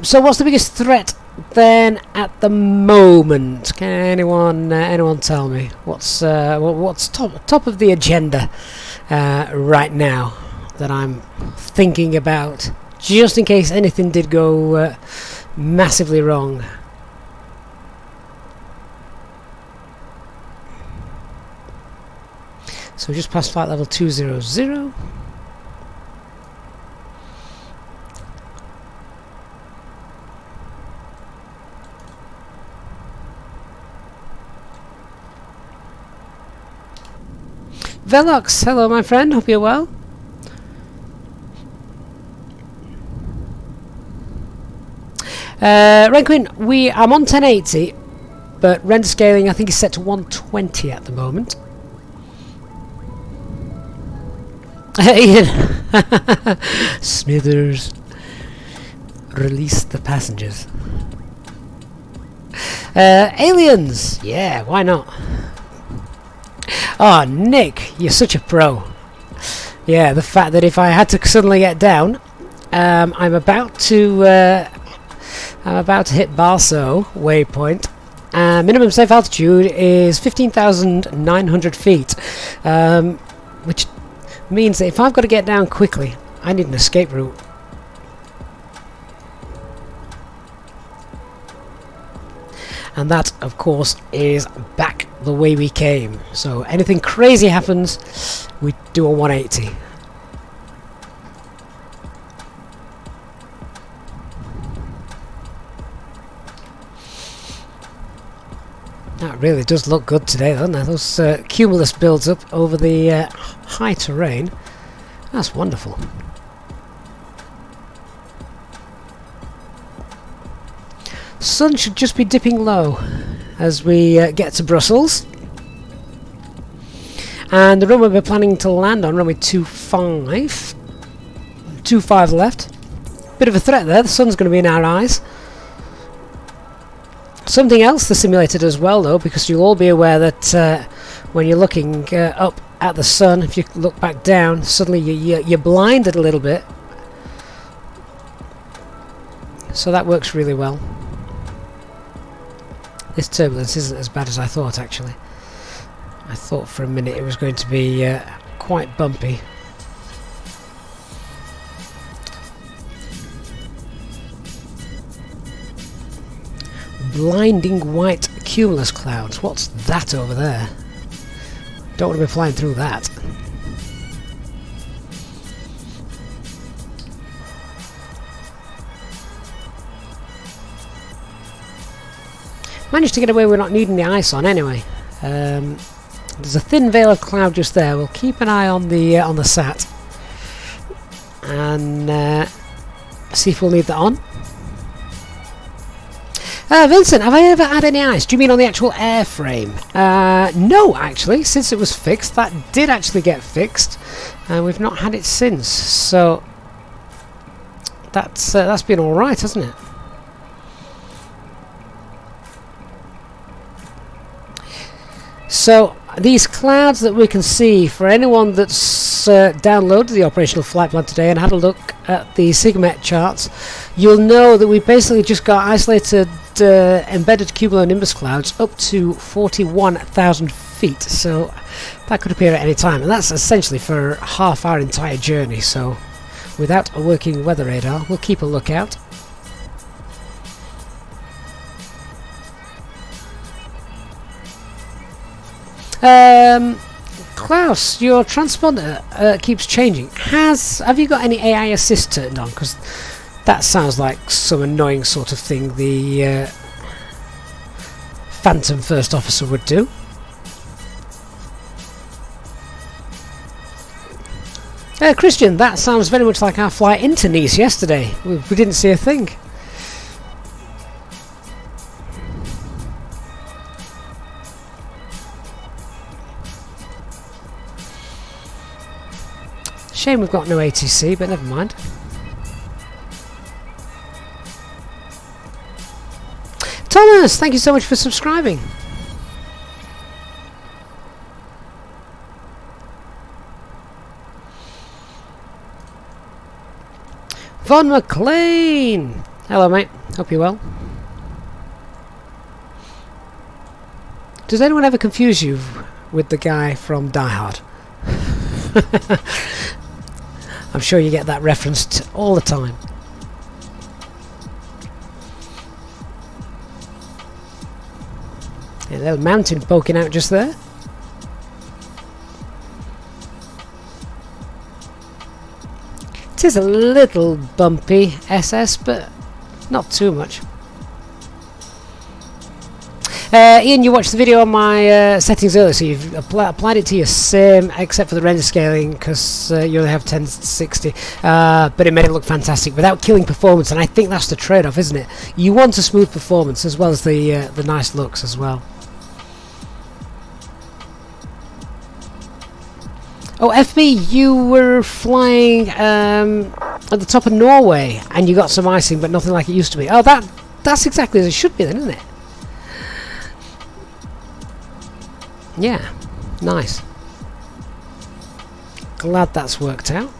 So what's the biggest threat then at the moment? Can anyone tell me what's top of the agenda right now that I'm thinking about, just in case anything did go massively wrong. So we just passed flight level 200. Velox, hello my friend, hope you're well. Renquin, I'm on 1080, but render scaling I think is set to 120 at the moment. Ian, Smithers, release the passengers. Aliens, yeah, why not? Oh, Nick, you're such a pro. Yeah, the fact that if I had to suddenly get down, I'm about to hit Barso waypoint. Minimum safe altitude is 15,900 feet, which means that if I've got to get down quickly, I need an escape route. And that, of course, is back the way we came. So anything crazy happens, we do a 180. That really does look good today, doesn't it? Those cumulus builds up over the high terrain. That's wonderful. Sun should just be dipping low as we get to Brussels. And the runway we're planning to land on, runway 25. 25 left. Bit of a threat there, the sun's going to be in our eyes. Something else the simulator does well though, because you'll all be aware that when you're looking up at the sun, if you look back down, suddenly you're blinded a little bit. So that works really well. This turbulence isn't as bad as I thought, actually. I thought for a minute it was going to be quite bumpy. Blinding white cumulus clouds. What's that over there? Don't want to be flying through that. Managed to get away with not needing the ice on anyway. There's a thin veil of cloud just there. We'll keep an eye on the sat and see if we'll leave that on. Vincent, have I ever had any ice? Do you mean on the actual airframe? No, actually. Since it was fixed, that did actually get fixed, and we've not had it since. So that's been all right, hasn't it? So these clouds that we can see, for anyone that's downloaded the operational flight plan today and had a look at the SIGMET charts, you'll know that we basically just got isolated embedded cumulonimbus clouds up to 41,000 feet. So that could appear at any time, and that's essentially for half our entire journey. So without a working weather radar, we'll keep a lookout. Klaus, your transponder keeps changing. Have you got any AI assist turned on? Because that sounds like some annoying sort of thing the Phantom First Officer would do. Christian, that sounds very much like our flight into Nice yesterday. We didn't see a thing. Shame we've got no ATC, but never mind. Thomas, thank you so much for subscribing. Von McLean! Hello mate, hope you're well. Does anyone ever confuse you with the guy from Die Hard? I'm sure you get that referenced all the time. A little mountain poking out just there. It is a little bumpy SS, but not too much. Ian, you watched the video on my settings earlier, so you've applied it to your sim, except for the render scaling, because you only have 1060, but it made it look fantastic without killing performance, and I think that's the trade-off, isn't it? You want a smooth performance as well as the nice looks as well. Oh, FB, you were flying at the top of Norway, and you got some icing, but nothing like it used to be. Oh, that's exactly as it should be then, isn't it? Yeah, nice. Glad that's worked out.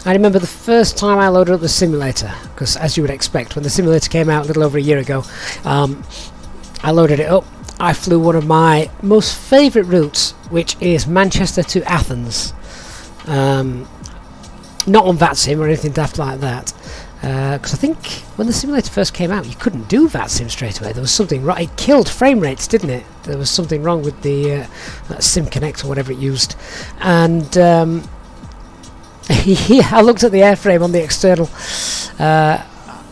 I remember the first time I loaded up the simulator, because as you would expect, when the simulator came out a little over a year ago, I loaded it up. I flew one of my most favourite routes, which is Manchester to Athens. Not on VATSIM or anything daft like that, because I think when the simulator first came out you couldn't do VATSIM straight away. There was something wrong. It killed frame rates, didn't it? There was something wrong with the that Sim Connect or whatever it used. And yeah, I looked at the airframe on the external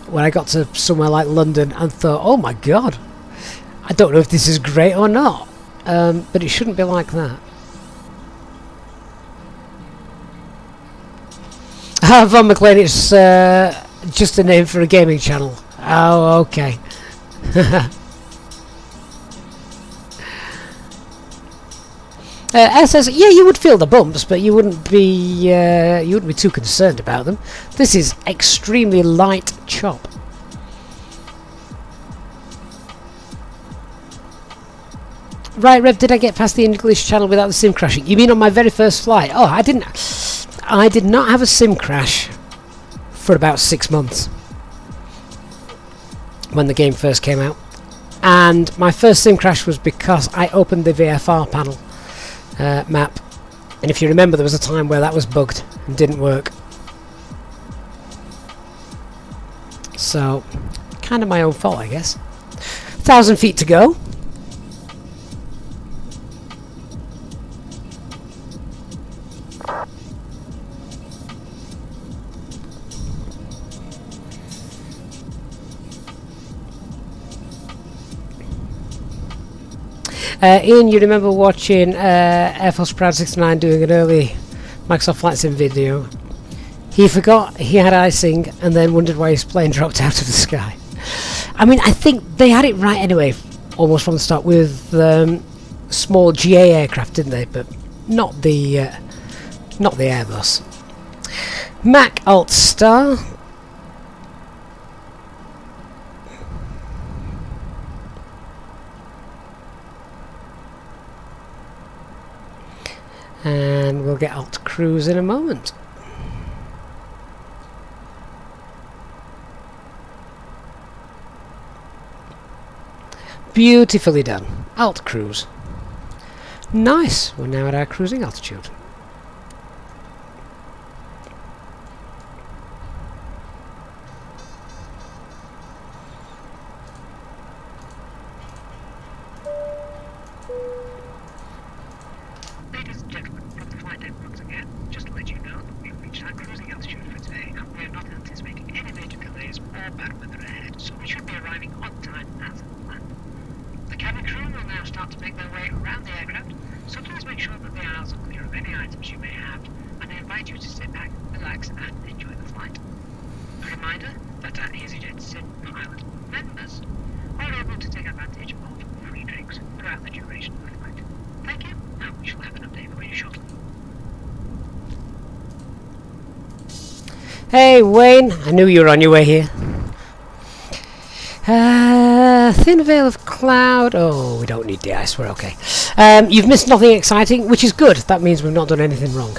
when I got to somewhere like London and thought, oh my god, I don't know if this is great or not, but it shouldn't be like that. Von McLean, it's just a name for a gaming channel. Oh, okay. SS, yeah, you would feel the bumps, but you wouldn't be too concerned about them. This is extremely light chop. Right, Rev, did I get past the English channel without the sim crashing? You mean on my very first flight? Oh, I did not have a sim crash for about 6 months when the game first came out, and my first sim crash was because I opened the VFR panel map, and if you remember there was a time where that was bugged and didn't work, so kind of my own fault, I guess. 1,000 feet to go. Ian, you remember watching Air Force Proud 69 doing an early Microsoft Flight Sim video. He forgot he had icing and then wondered why his plane dropped out of the sky. I mean, I think they had it right anyway, almost from the start, with small GA aircraft, didn't they? But not the Airbus. Mac Alt Star. And we'll get Alt Cruise in a moment. Beautifully done. Alt Cruise. Nice. We're now at our cruising altitude. Ladies and gentlemen, from the flight deck once again, just to let you know that we've reached our cruising altitude for today, and we are not anticipating any major delays or bad weather ahead, so we should be arriving on time as planned. The cabin crew will now start to make their way around the aircraft, so please make sure that the aisles are clear of any items you may have, and I invite you to sit back, relax, and enjoy the flight. A reminder that our Easyjet Sim Pilot members are able to take advantage of free drinks throughout the duration of the flight. Thank you, and we shall have an update for you shortly. Hey Wayne, I knew you were on your way here. Thin veil of cloud. Oh, we don't need the ice, we're okay. You've missed nothing exciting, which is good. That means we've not done anything wrong.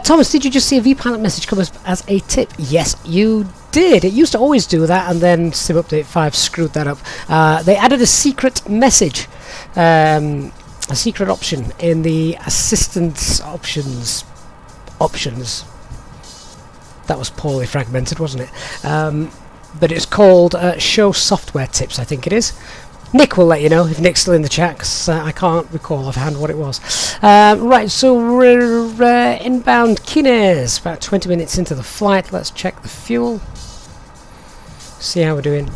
Thomas, did you just see a VPilot message come as a tip? Yes, you did. It used to always do that, and then Sim Update 5 screwed that up. They added a secret message, a secret option in the assistance options. That was poorly fragmented, wasn't it? But it's called Show Software Tips, I think it is. Nick will let you know if Nick's still in the chat, 'cause I can't recall offhand what it was. Right, so we're inbound Cairns, about 20 minutes into the flight. Let's check the fuel, see how we're doing.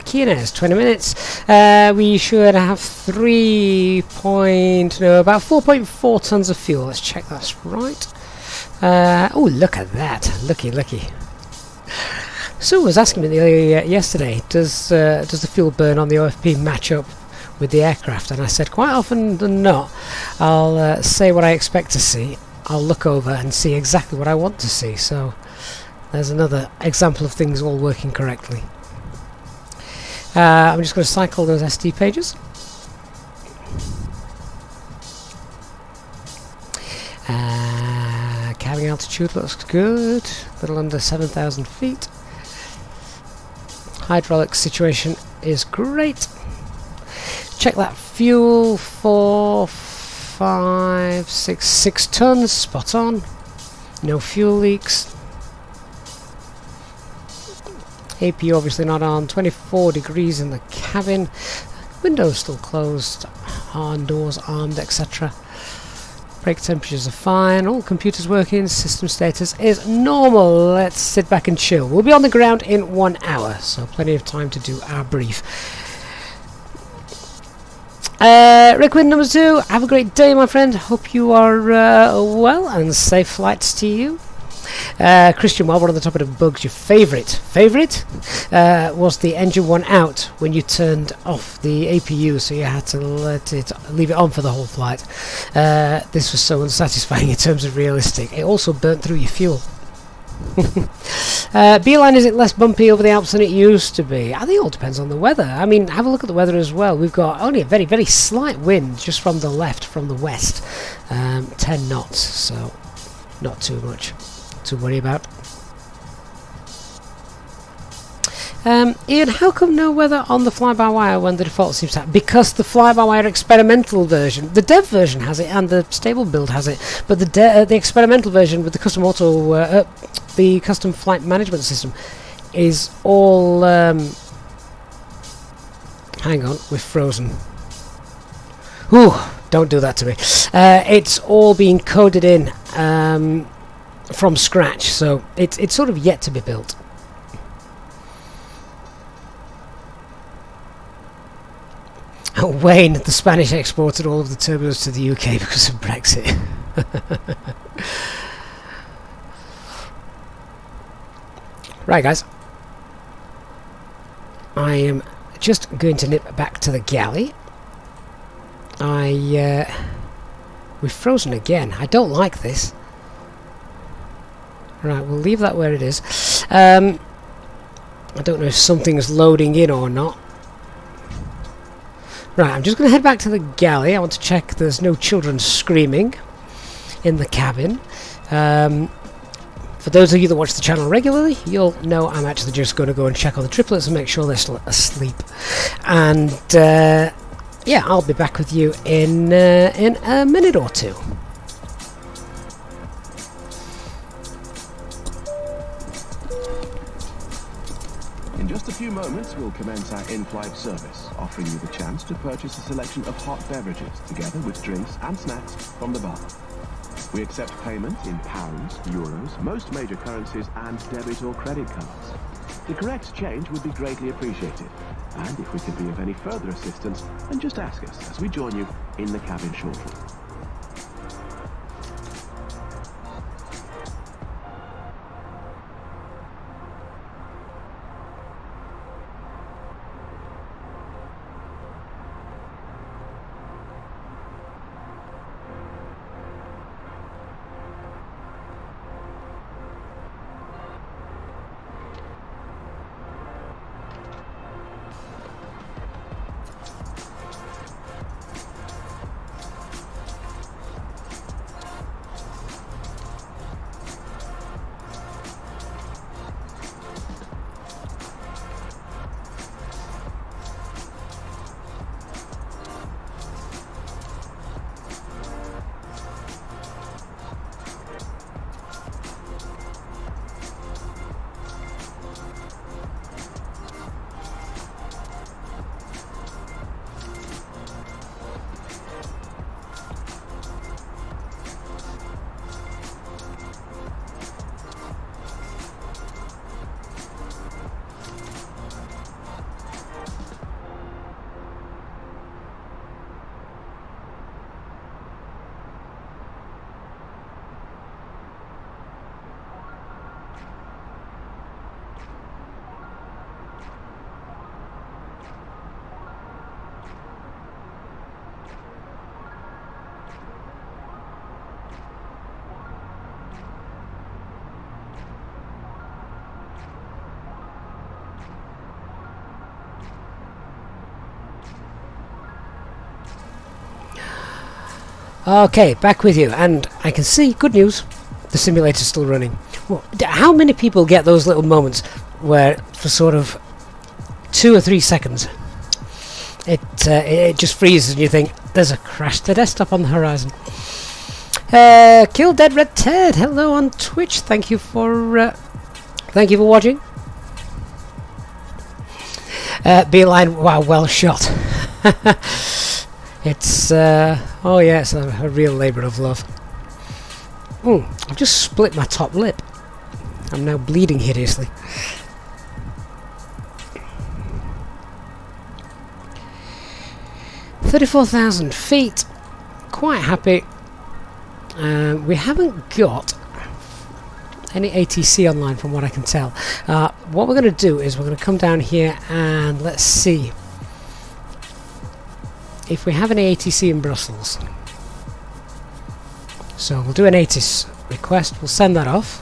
Cairns, 20 minutes. We should have about 4.4 tons of fuel. Let's check that's right. Oh, look at that! Lucky. Sue was asking me yesterday, does the fuel burn on the OFP match up with the aircraft? And I said quite often than not, I'll say what I expect to see. I'll look over and see exactly what I want to see. So there's another example of things all working correctly. I'm just going to cycle those SD pages. Cabin altitude looks good, a little under 7,000 feet. Hydraulic situation is great. Check that fuel, 4, 5, 6 tons, spot on. No fuel leaks. AP obviously not on, 24 degrees in the cabin. Windows still closed, on doors armed, etc. Brake temperatures are fine, all computers working, system status is normal. Let's sit back and chill. We'll be on the ground in 1 hour, so plenty of time to do our brief. Rick Wynn number 2, have a great day my friend, hope you are well and safe flights to you. Christian, while we're on the topic of bugs, your favourite was the engine one out when you turned off the APU, so you had to leave it on for the whole flight. This was so unsatisfying in terms of realistic. It also burnt through your fuel. Beeline, is it less bumpy over the Alps than it used to be? I think it all depends on the weather. I mean, have a look at the weather as well. We've got only a very, very slight wind just from the left, from the west, 10 knots, so not too much to worry about. Ian, how come no weather on the fly-by-wire when the default seems to have? Because the fly-by-wire experimental version, the dev version has it and the stable build has it, but the experimental version with the custom the custom flight management system is all hang on, we're frozen. Ooh, don't do that to me. It's all being coded in from scratch, so it's sort of yet to be built. Wayne, the Spanish exported all of the turbos to the UK because of Brexit. Right guys, I am just going to nip back to the galley. We've frozen again. I don't like this. Right, we'll leave that where it is. I don't know if something's loading in or not. Right, I'm just going to head back to the galley. I want to check there's no children screaming in the cabin. For those of you that watch the channel regularly, you'll know I'm actually just going to go and check on the triplets and make sure they're still asleep. And yeah, I'll be back with you in a minute or two. In just a few moments, we'll commence our in-flight service, offering you the chance to purchase a selection of hot beverages, together with drinks and snacks from the bar. We accept payment in pounds, euros, most major currencies, and debit or credit cards. The correct change would be greatly appreciated, and if we can be of any further assistance, then just ask us as we join you in the cabin shortly. Okay, back with you, and I can see, good news, the simulator's still running. Well, how many people get those little moments where for sort of 2 or 3 seconds it just freezes and you think there's a crash to desktop on the horizon? Kill Dead Red Ted, hello on Twitch, thank you for watching. Beeline, wow, well shot. It's oh yeah, it's a real labour of love. I've just split my top lip. I'm now bleeding hideously. $34,000 feet. Quite happy. We haven't got any ATC online from what I can tell. What we're going to do is we're going to come down here and let's see if we have any ATC in Brussels. So we'll do an ATIS request, we'll send that off.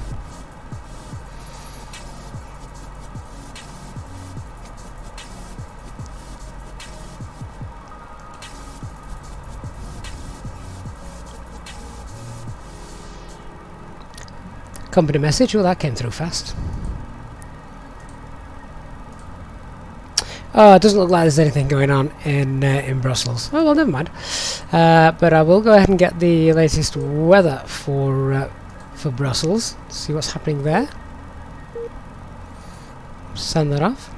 Company message, well that came through fast. Oh, it doesn't look like there's anything going on in Brussels. Oh well, never mind. But I will go ahead and get the latest weather for Brussels. See what's happening there. Send that off.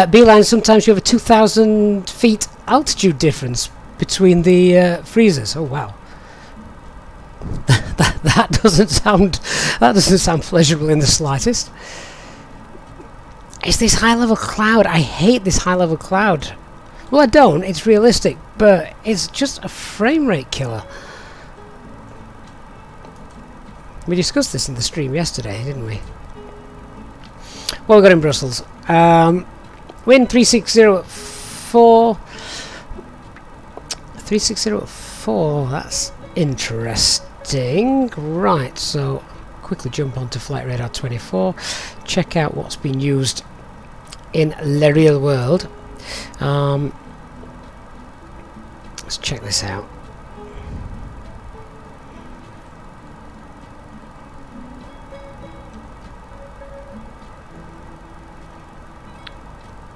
Beeline, sometimes you have a 2,000 feet altitude difference between the freezers. Oh wow. that doesn't sound pleasurable in the slightest. It's this high level cloud. I hate this high level cloud. Well, I don't, it's realistic, but it's just a frame rate killer. We discussed this in the stream yesterday, didn't we? What we got in Brussels? Wind 360 at 4. 360 at 4, that's interesting. Right, so quickly jump onto Flight Radar 24, check out what's been used in the real world. Let's check this out.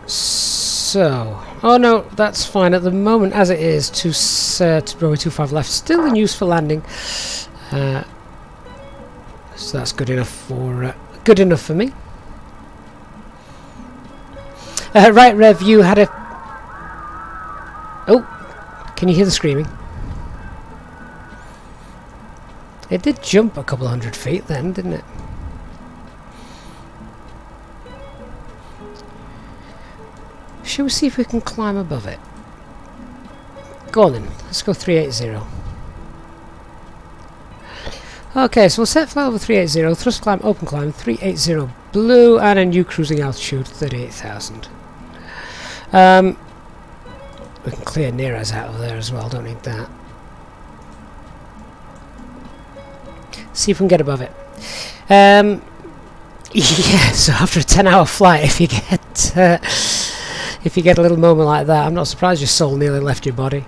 So, oh no, that's fine at the moment as it is. To runway 25 left, still in use for landing. So that's good enough for me. Right, Rev, you had a. Oh, can you hear the screaming? It did jump a couple 100 feet then, didn't it? Shall we see if we can climb above it? Go on then, let's go 380. Okay, so we'll set flight over 380, thrust climb, open climb, 380 blue, and a new cruising altitude, 38,000. We can clear Nero's out of there as well, don't need that. See if we can get above it. Yeah, so after a 10-hour flight, if you get a little moment like that, I'm not surprised your soul nearly left your body.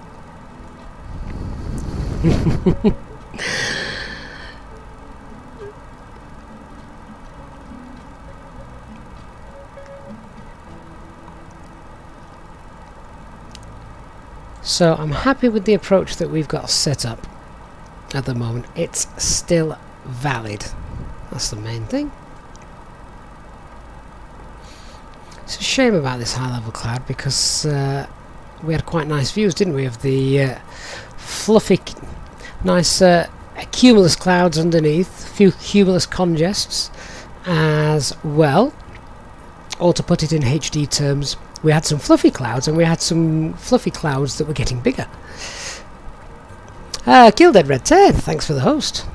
So I'm happy with the approach that we've got set up at the moment. It's still valid. That's the main thing. It's a shame about this high level cloud because we had quite nice views, didn't we, of the fluffy, nice cumulus clouds underneath, a few cumulus congests as well. Or to put it in HD terms, we had some fluffy clouds and we had some fluffy clouds that were getting bigger. Kill Dead Red Ted, thanks for the host.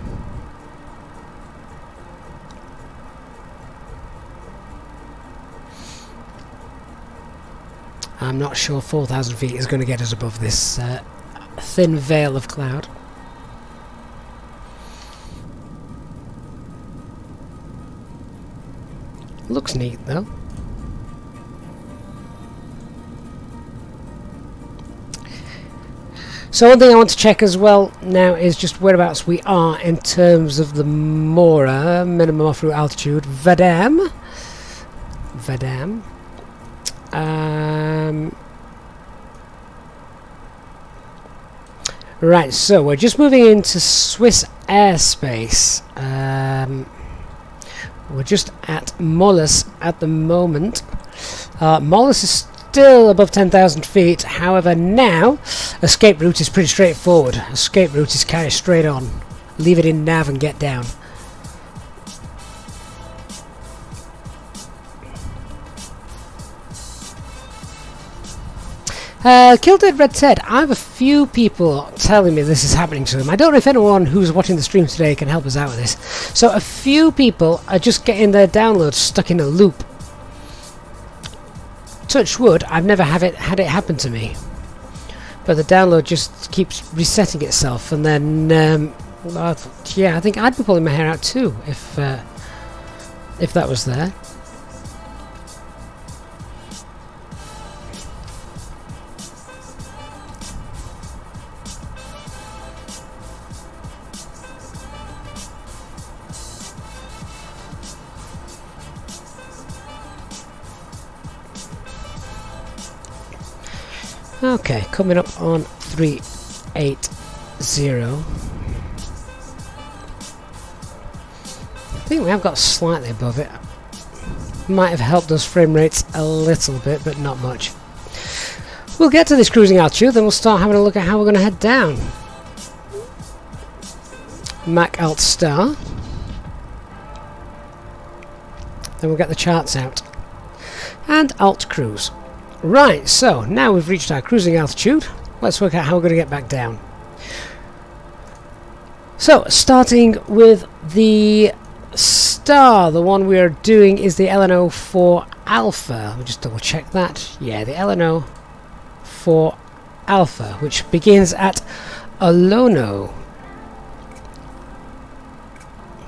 I'm not sure 4,000 feet is going to get us above this thin veil of cloud. Looks neat though. So one thing I want to check as well now is just whereabouts we are in terms of the MORA, minimum off-route altitude, VATSIM. Right, so we're just moving into Swiss airspace. We're just at Mollis at the moment. Mollis is still above 10,000 feet. However, now escape route is pretty straightforward. Escape route is carry straight on. Leave it in nav and get down. Killdead Red Ted, I have a few people telling me this is happening to them. I don't know if anyone who's watching the stream today can help us out with this. So a few people are just getting their downloads stuck in a loop. Touch wood, I've never had it happen to me. But the download just keeps resetting itself, and then yeah, I think I'd be pulling my hair out too if that was there. Okay, coming up on 380. I think we have got slightly above it. Might have helped those frame rates a little bit, but not much. We'll get to this cruising altitude, then we'll start having a look at how we're going to head down. Mac Alt Star. Then we'll get the charts out. And Alt Cruise. Right, so now we've reached our cruising altitude. Let's work out how we're going to get back down. So, starting with the star, the one we are doing is the LNO 4 Alpha. Let me just double check that. Yeah, the LNO 4 Alpha, which begins at Olono.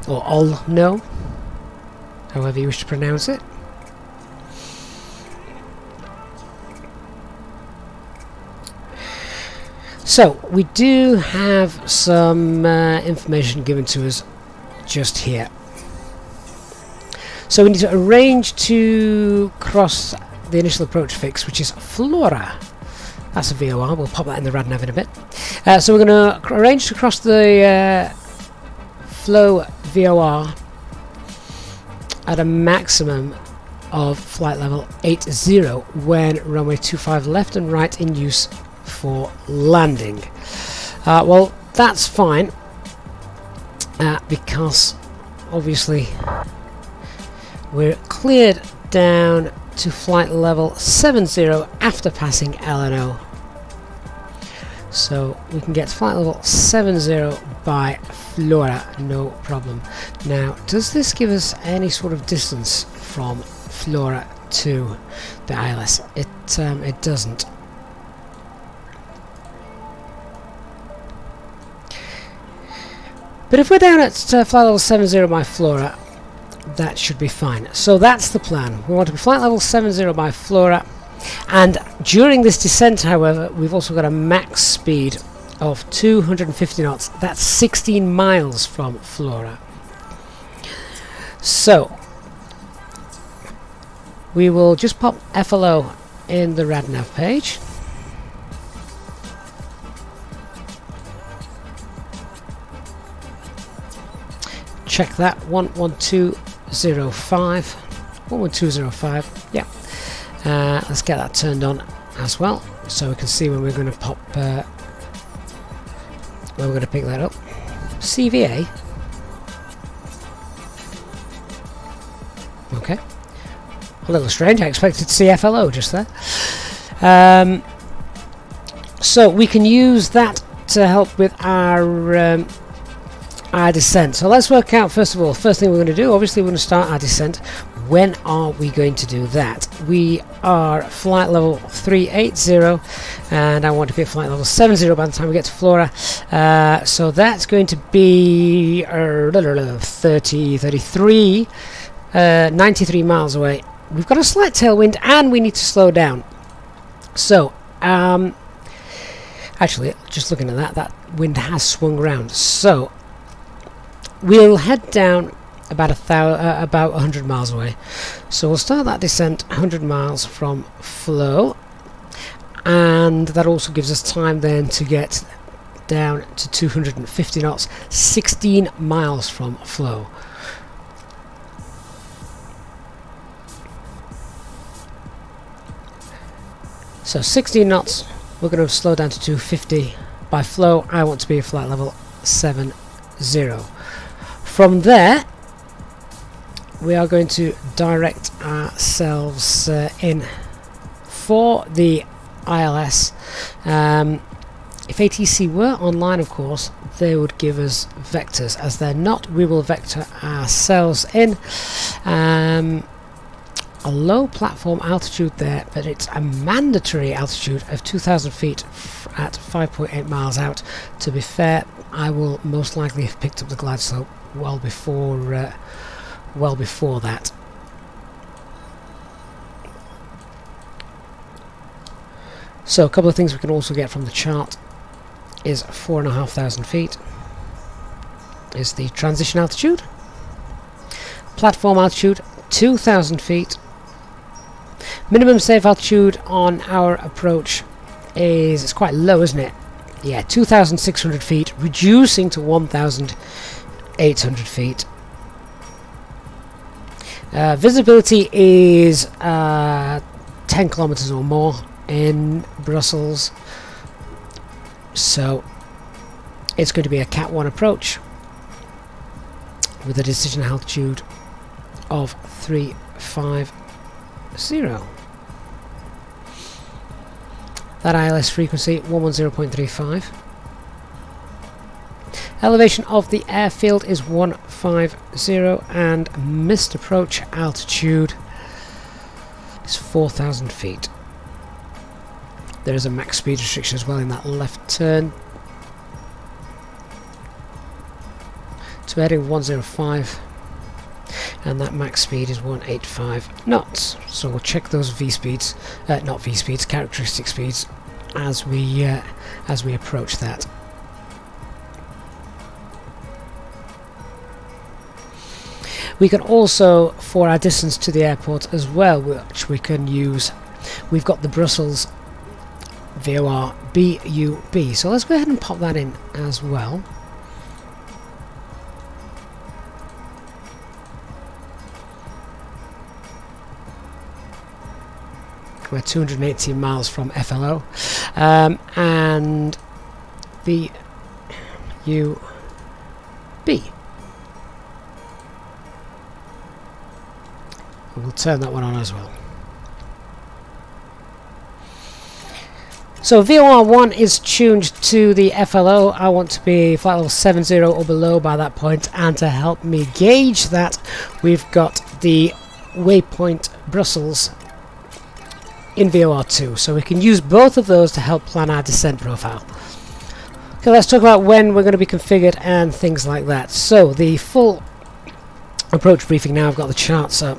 Or Olno, however you wish to pronounce it. So, we do have some information given to us just here. So we need to arrange to cross the initial approach fix, which is Flora. That's a VOR, we'll pop that in the RadNav in a bit. So we're going to arrange to cross the flow VOR at a maximum of flight level 80 when runway 25 left and right in use for landing. Well, that's fine because obviously we're cleared down to flight level 70 after passing LNO, so we can get to flight level 70 by Flora, no problem. Now, does this give us any sort of distance from Flora to the ILS? It doesn't. But if we're down at flight level 70 by Flora, that should be fine. So that's the plan. We want to be flight level 70 by Flora, and during this descent, however, we've also got a max speed of 250 knots. That's 16 miles from Flora. So we will just pop FLO in the RadNav page. Check that, 11205. 11205, yeah. Let's get that turned on as well, so we can see when we're going to pop, when we're going to pick that up. CVA. Okay. A little strange, I expected to see FLO just there. So we can use that to help with our descent. So let's work out, first of all, first thing we're going to do, obviously we're going to start our descent. When are we going to do that? We are flight level 380 and I want to be at flight level 70 by the time we get to Flora. So that's going to be 33 93 miles away. We've got a slight tailwind and we need to slow down. So, actually, just looking at that wind has swung around. So, we'll head down about 100 miles away. So we'll start that descent 100 miles from flow, and that also gives us time then to get down to 250 knots, 16 miles from flow. So 16 knots, we're going to slow down to 250. By flow, I want to be at flight level 70. From there, we are going to direct ourselves in for the ILS. If ATC were online, of course, they would give us vectors. As they're not, we will vector ourselves in. A low platform altitude there, but it's a mandatory altitude of 2,000 feet at 5.8 miles out. To be fair, I will most likely have picked up the glide slope well before that. So a couple of things we can also get from the chart is 4,500 feet is the transition altitude. Platform altitude 2,000 feet. Minimum safe altitude on our approach is, it's quite low, isn't it? Yeah, 2,600 feet, reducing to 1,800 feet. Visibility is 10 kilometers or more in Brussels, so it's going to be a Cat 1 approach with a decision altitude of 350. That ILS frequency 110.35. Elevation of the airfield is 150, and missed approach altitude is 4,000 feet. There is a max speed restriction as well in that left turn. So heading 105, and that max speed is 185 knots. So we'll check those V speeds, not V speeds, characteristic speeds, as we approach that. We can also, for our distance to the airport as well, which we can use, we've got the Brussels VOR BUB. So let's go ahead and pop that in as well. We're 218 miles from FLO, and BUB. We'll turn that one on as well. So VOR1 is tuned to the FLO. I want to be flight level 70 or below by that point, and to help me gauge that, we've got the waypoint Brussels in VOR2, so we can use both of those to help plan our descent profile. Okay, let's talk about when we're going to be configured and things like that. So the full approach briefing now. I've got the charts up.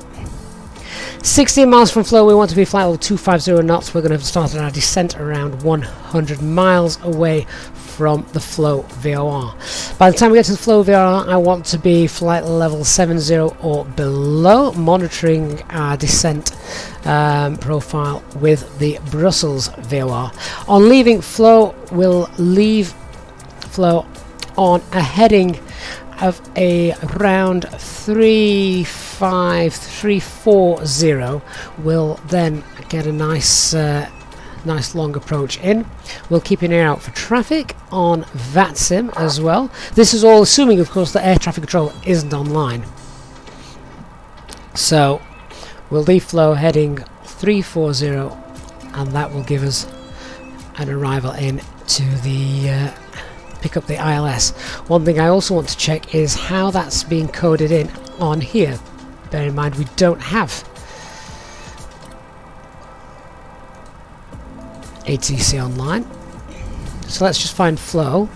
16 miles from flow, we want to be flight level 250 knots. We're going to have started our descent around 100 miles away from the flow VOR. By the time we get to the flow VOR, I want to be flight level 70 or below, monitoring our descent profile with the Brussels VOR. On leaving flow, we'll leave flow on a heading of around 340. We'll then get a nice long approach in. We'll keep an ear out for traffic on VATSIM as well. This is all assuming, of course, that air traffic control isn't online. So we'll leave flow heading 340, and that will give us an arrival in to the pick up the ILS. One thing I also want to check is how that's being coded in on here. Bear in mind, we don't have ATC online, so let's just find flow.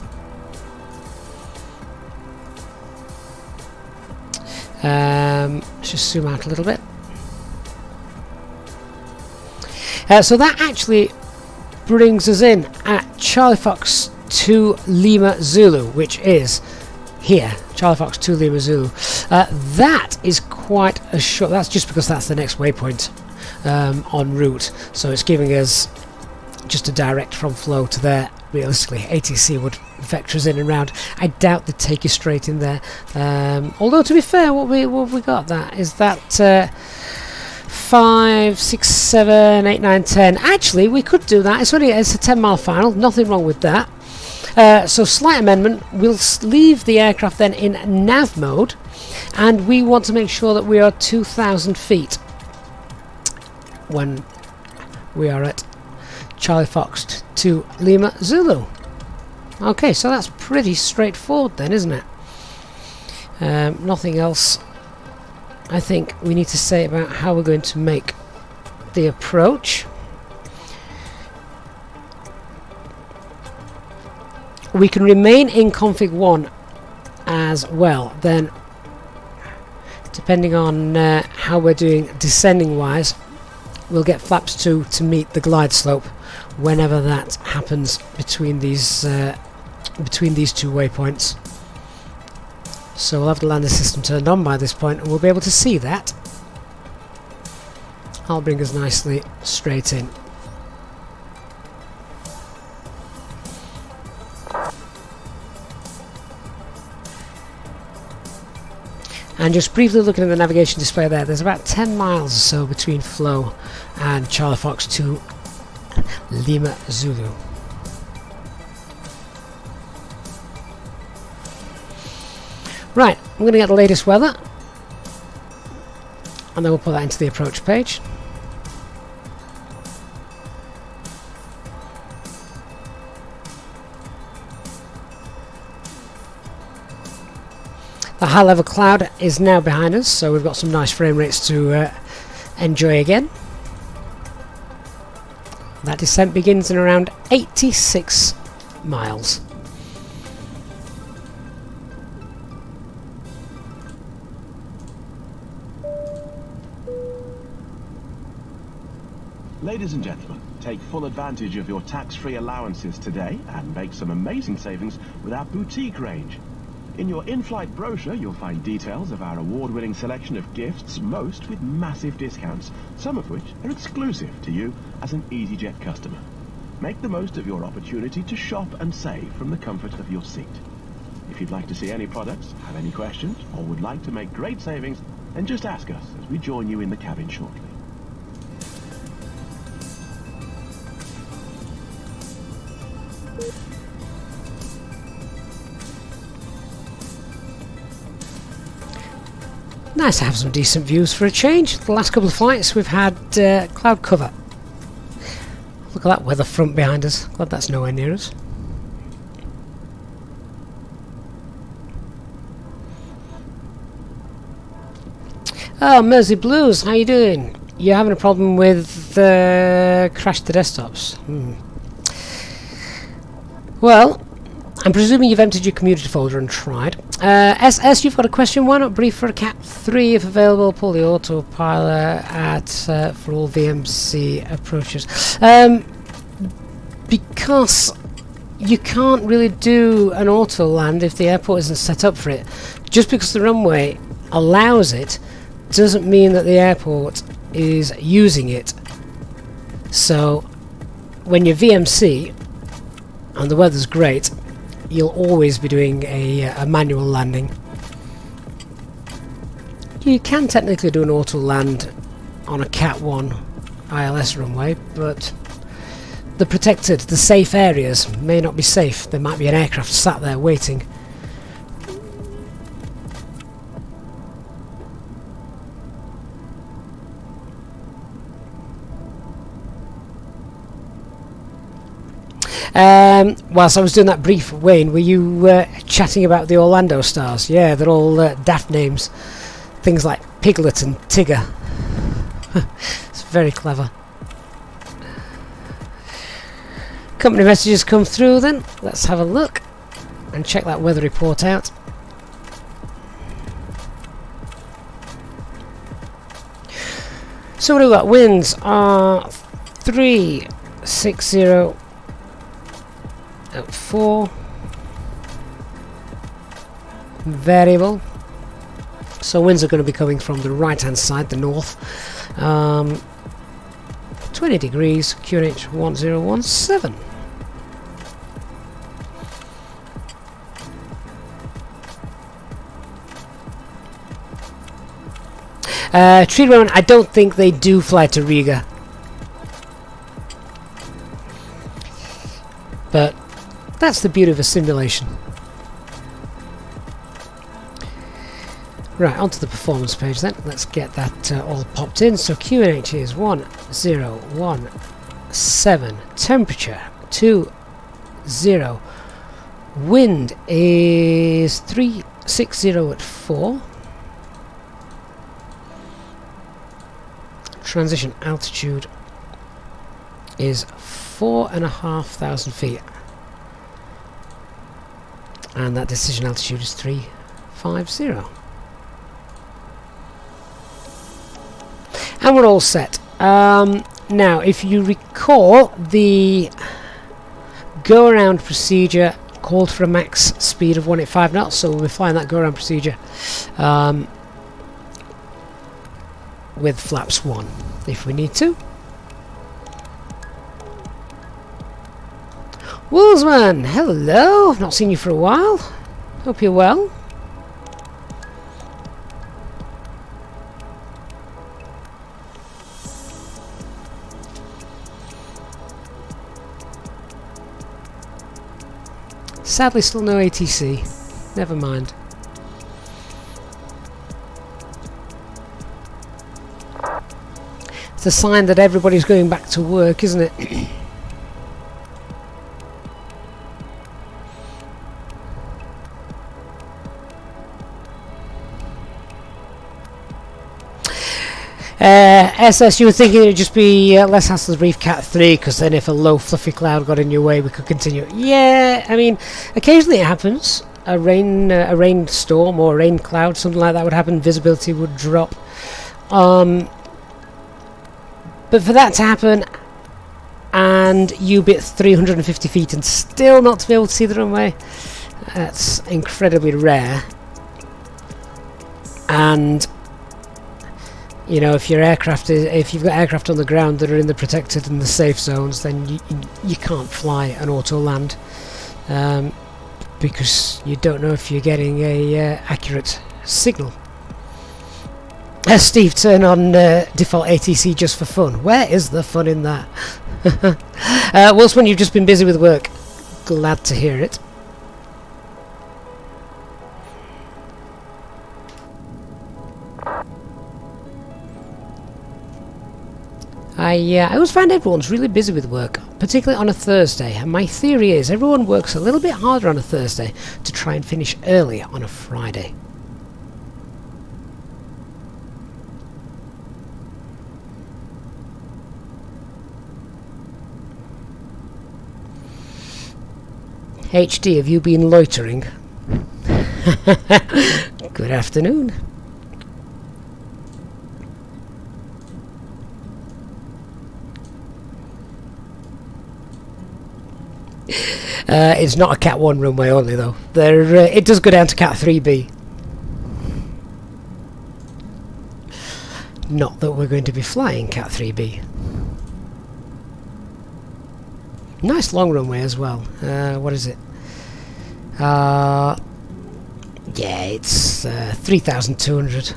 Let's just zoom out a little bit. So that actually brings us in at Charlie Fox 2 Lima Zulu, which is here, Charlie Fox 2 Lima Zulu. That is quite a short, that's just because that's the next waypoint en route, so it's giving us just a direct from flow to there. Realistically, ATC would vector us in and round. I doubt they'd take you straight in there. Although to be fair, what we got that is that 5, 6, 7, 8, 9, 10. Actually, we could do that. It's a 10-mile final. Nothing wrong with that. So slight amendment. We'll leave the aircraft then in nav mode, and we want to make sure that we are 2,000 feet when we are at Charlie Fox 2 Lima Zulu. Okay, so that's pretty straightforward then, isn't it? Nothing else I think we need to say about how we're going to make the approach. We can remain in config 1 as well, then depending on how we're doing descending wise, we'll get flaps 2 to meet the glide slope whenever that happens between these two waypoints. So we'll have the lander system turned on by this point, and we'll be able to see that. I'll bring us nicely straight in. And just briefly looking at the navigation display there, there's about 10 miles or so between flow and Charlie Fox 2 Lima Zulu. Right, I'm going to get the latest weather, and then we'll put that into the approach page. The high level cloud is now behind us, so we've got some nice frame rates to enjoy again. That descent begins in around 86 miles. Ladies and gentlemen, take full advantage of your tax-free allowances today and make some amazing savings with our boutique range. In your in-flight brochure, you'll find details of our award-winning selection of gifts, most with massive discounts, some of which are exclusive to you as an Easyjet customer. Make the most of your opportunity to shop and save from the comfort of your seat. If you'd like to see any products, have any questions, or would like to make great savings, then just ask us as we join you in the cabin shortly. Nice to have some decent views for a change. The last couple of flights we've had cloud cover. Look at that weather front behind us. Glad that's nowhere near us. Oh, Mersey Blues, how you doing? You having a problem with crash to desktops? Well, I'm presuming you've emptied your community folder and tried. SS, you've got a question. Why not brief for a Cat 3 if available? Pull the autopilot for all VMC approaches. Because you can't really do an auto land if the airport isn't set up for it. Just because the runway allows it doesn't mean that the airport is using it. So when you're VMC and the weather's great, you'll always be doing a manual landing. You can technically do an auto land on a Cat 1 ILS runway, but the protected, the safe areas may not be safe. There might be an aircraft sat there waiting. Whilst I was doing that brief, Wayne, were you chatting about the Orlando stars? Yeah, they're all daft names. Things like Piglet and Tigger. It's very clever. Company messages come through then. Let's have a look and check that weather report out. So what do we got? Winds are 360 at 4. Variable. So winds are going to be coming from the right hand side, the north. 20 degrees, QNH 1017. Tree Rowan, I don't think they do fly to Riga. But that's the beauty of a simulation. Right, onto the performance page then. Let's get that all popped in. So QNH is 1017. Temperature 20. Wind is 360 at 4. Transition altitude is 4,500 feet. And that decision altitude is 350. And we're all set. Now, if you recall, the go-around procedure called for a max speed of 185 knots, so we'll be flying that go-around procedure with flaps 1 if we need to. Woolsman, hello! Not seen you for a while. Hope you're well. Sadly, still no ATC. Never mind. It's a sign that everybody's going back to work, isn't it? SS, you were thinking it would just be less hassle to brief Cat 3, because then if a low fluffy cloud got in your way we could continue. Yeah, I mean, occasionally it happens. A rain storm or a rain cloud, something like that would happen, visibility would drop. But for that to happen and you be at 350 feet and still not to be able to see the runway, that's incredibly rare. And you know, if your aircraft if you've got aircraft on the ground that are in the protected and the safe zones, then you can't fly an auto land because you don't know if you're getting a accurate signal. Steve, turn on default ATC just for fun. Where is the fun in that? Wilson, you've just been busy with work. Glad to hear it. I always find everyone's really busy with work, particularly on a Thursday, and my theory is everyone works a little bit harder on a Thursday to try and finish early on a Friday. HD, have you been loitering? Good afternoon. It's not a Cat 1 runway only though. It does go down to Cat 3B. Not that we're going to be flying Cat 3B. Nice long runway as well. What is it? Yeah, it's 3,200.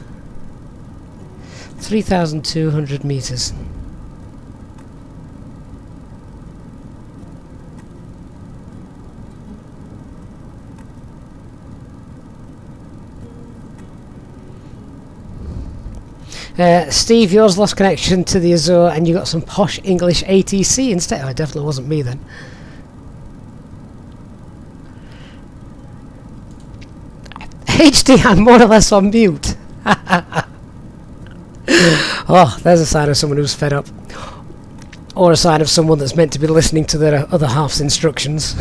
3,200 meters. Steve, yours lost connection to the Azure and you got some posh English ATC instead. Oh, it definitely wasn't me then. HD, I'm more or less on mute. Oh, there's a sign of someone who's fed up. Or a sign of someone that's meant to be listening to their other half's instructions.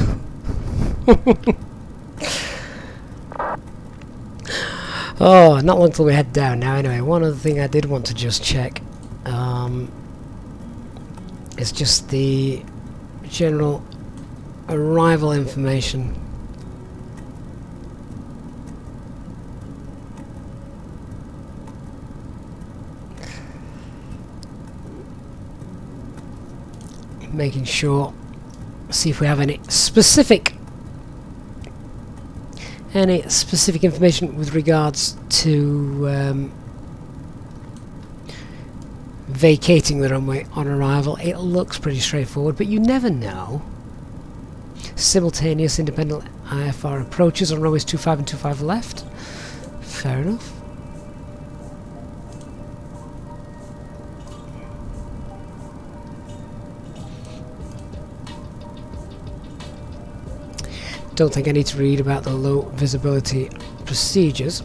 Oh, not long till we head down now. Anyway, one other thing I did want to just check. is just the general arrival information. Making sure, see if we have any specific information with regards to vacating the runway on arrival. It looks pretty straightforward, but you never know. Simultaneous independent IFR approaches on runways 25 and 25 left. Fair enough. Don't think I need to read about the low visibility procedures.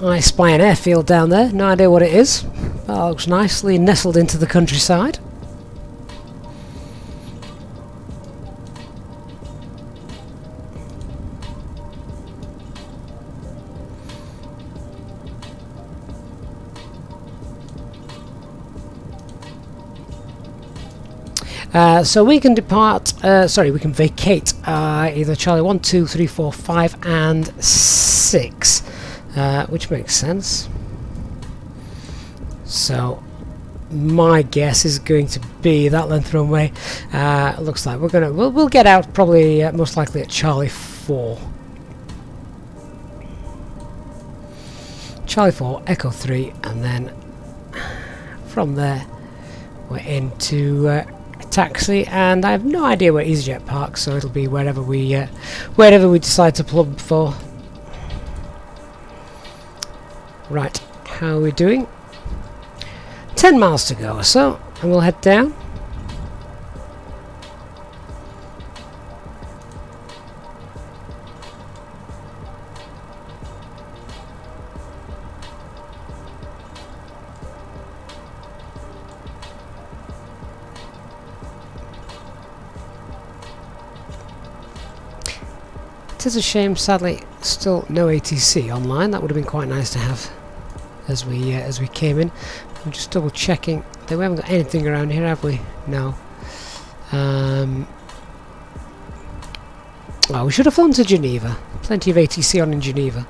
I spy an airfield down there, no idea what it is. That looks nicely nestled into the countryside. So we can depart, we can vacate either Charlie 1, 2, 3, 4, 5 and 6. Which makes sense. So my guess is going to be that length runway. Looks like we'll get out probably most likely at Charlie 4. Charlie 4, Echo 3, and then from there we're into taxi, and I have no idea where Easyjet parks, so it'll be wherever we decide to plumb for. Right, how are we doing? 10 miles to go or so, and we'll head down. It is a shame, sadly, still no ATC online. That would have been quite nice to have as we came in. I'm just double checking that we haven't got anything around here, have we? No. Oh, we should have flown to Geneva. Plenty of ATC on in Geneva.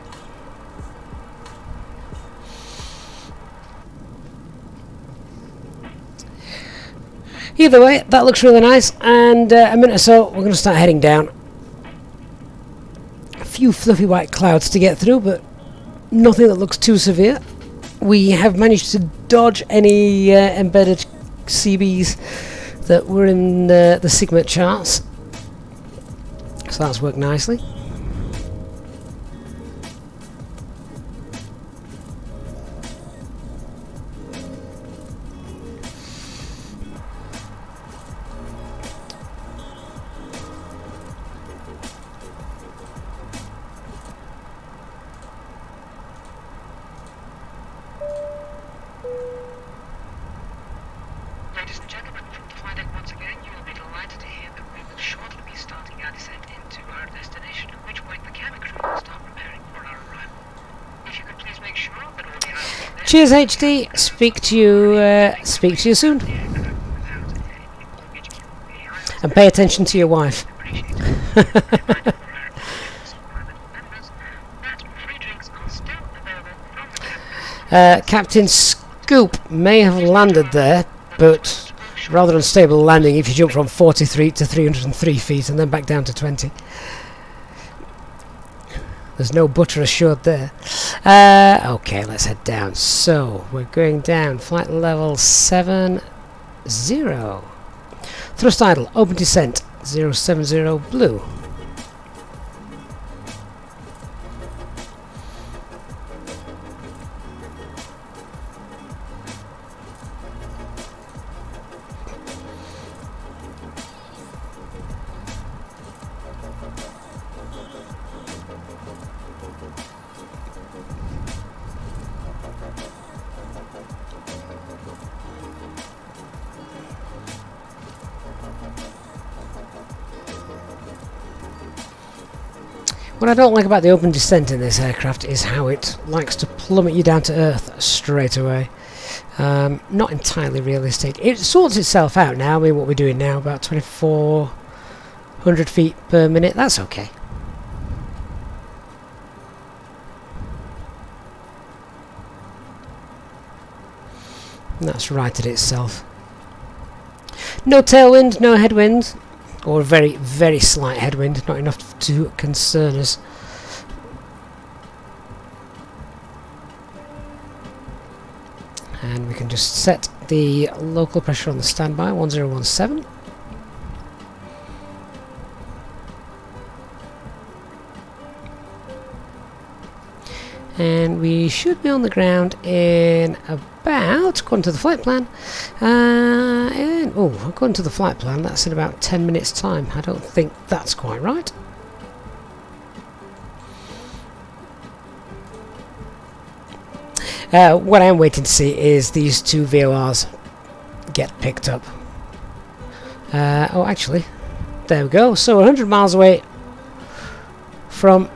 Either way, that looks really nice, and a minute or so we're going to start heading down. A few fluffy white clouds to get through, but nothing that looks too severe. We have managed to dodge any embedded CBs that were in the Sigma charts, so that's worked nicely. Ladies and gentlemen, from the flight deck once again, you will be delighted to hear that we will shortly be starting our descent into our destination, at which point the cabin crew will start preparing for our arrival. If you could please make sure that all the items in there... Cheers, HD. Speak to you soon. And pay attention to your wife. Captain Scoop may have landed there, but rather unstable landing if you jump from 43 to 303 feet and then back down to 20. There's no butter assured there. Okay, let's head down. So, we're going down. Flight level 70. Thrust idle, open descent, 070 blue. What I don't like about the open descent in this aircraft is how it likes to plummet you down to earth straight away. Not entirely realistic. It sorts itself out now. I mean, what we're doing now, about 2,400 feet per minute. That's okay. That's righted itself. No tailwind, no headwind, or very, very slight headwind, not enough to concern us. And we can just set the local pressure on the standby, 1017. And we should be on the ground in about, according to the flight plan, according to the flight plan, that's in about 10 minutes time. I don't think that's quite right. What I am waiting to see is these two VORs get picked up. Oh, actually, there we go. So 100 miles away from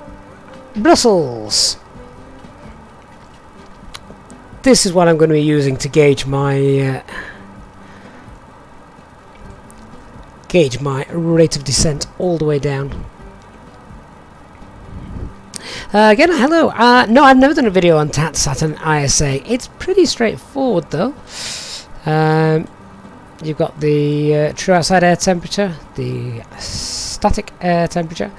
Brussels. This is what I'm going to be using to gauge my rate of descent all the way down. Again, hello. No, I've never done a video on TATSAT and ISA. It's pretty straightforward, though. You've got the true outside air temperature, the static air temperature,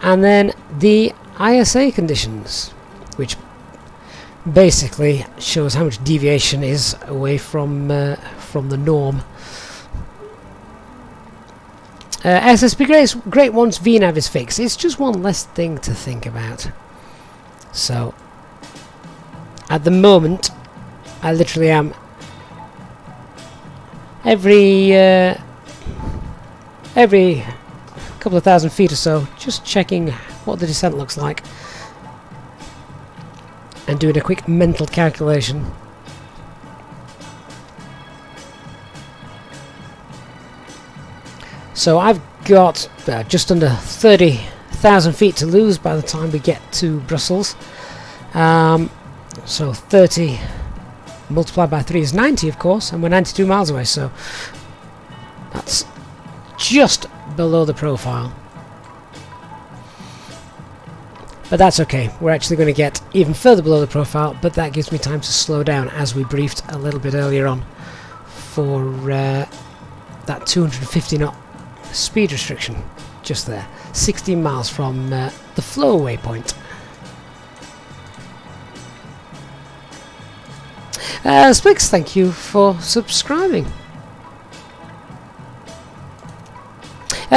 and then the ISA conditions, which basically shows how much deviation is away from the norm. SSB great once VNAV is fixed. It's just one less thing to think about. So at the moment I literally am every couple of thousand feet or so just checking what the descent looks like and doing a quick mental calculation. So I've got just under 30,000 feet to lose by the time we get to Brussels. So 30 multiplied by 3 is 90, of course, and we're 92 miles away, so that's just below the profile. But that's okay, we're actually going to get even further below the profile, but that gives me time to slow down, as we briefed a little bit earlier on, for that 250 knot speed restriction just there, 16 miles from the flow waypoint. Spix, thank you for subscribing.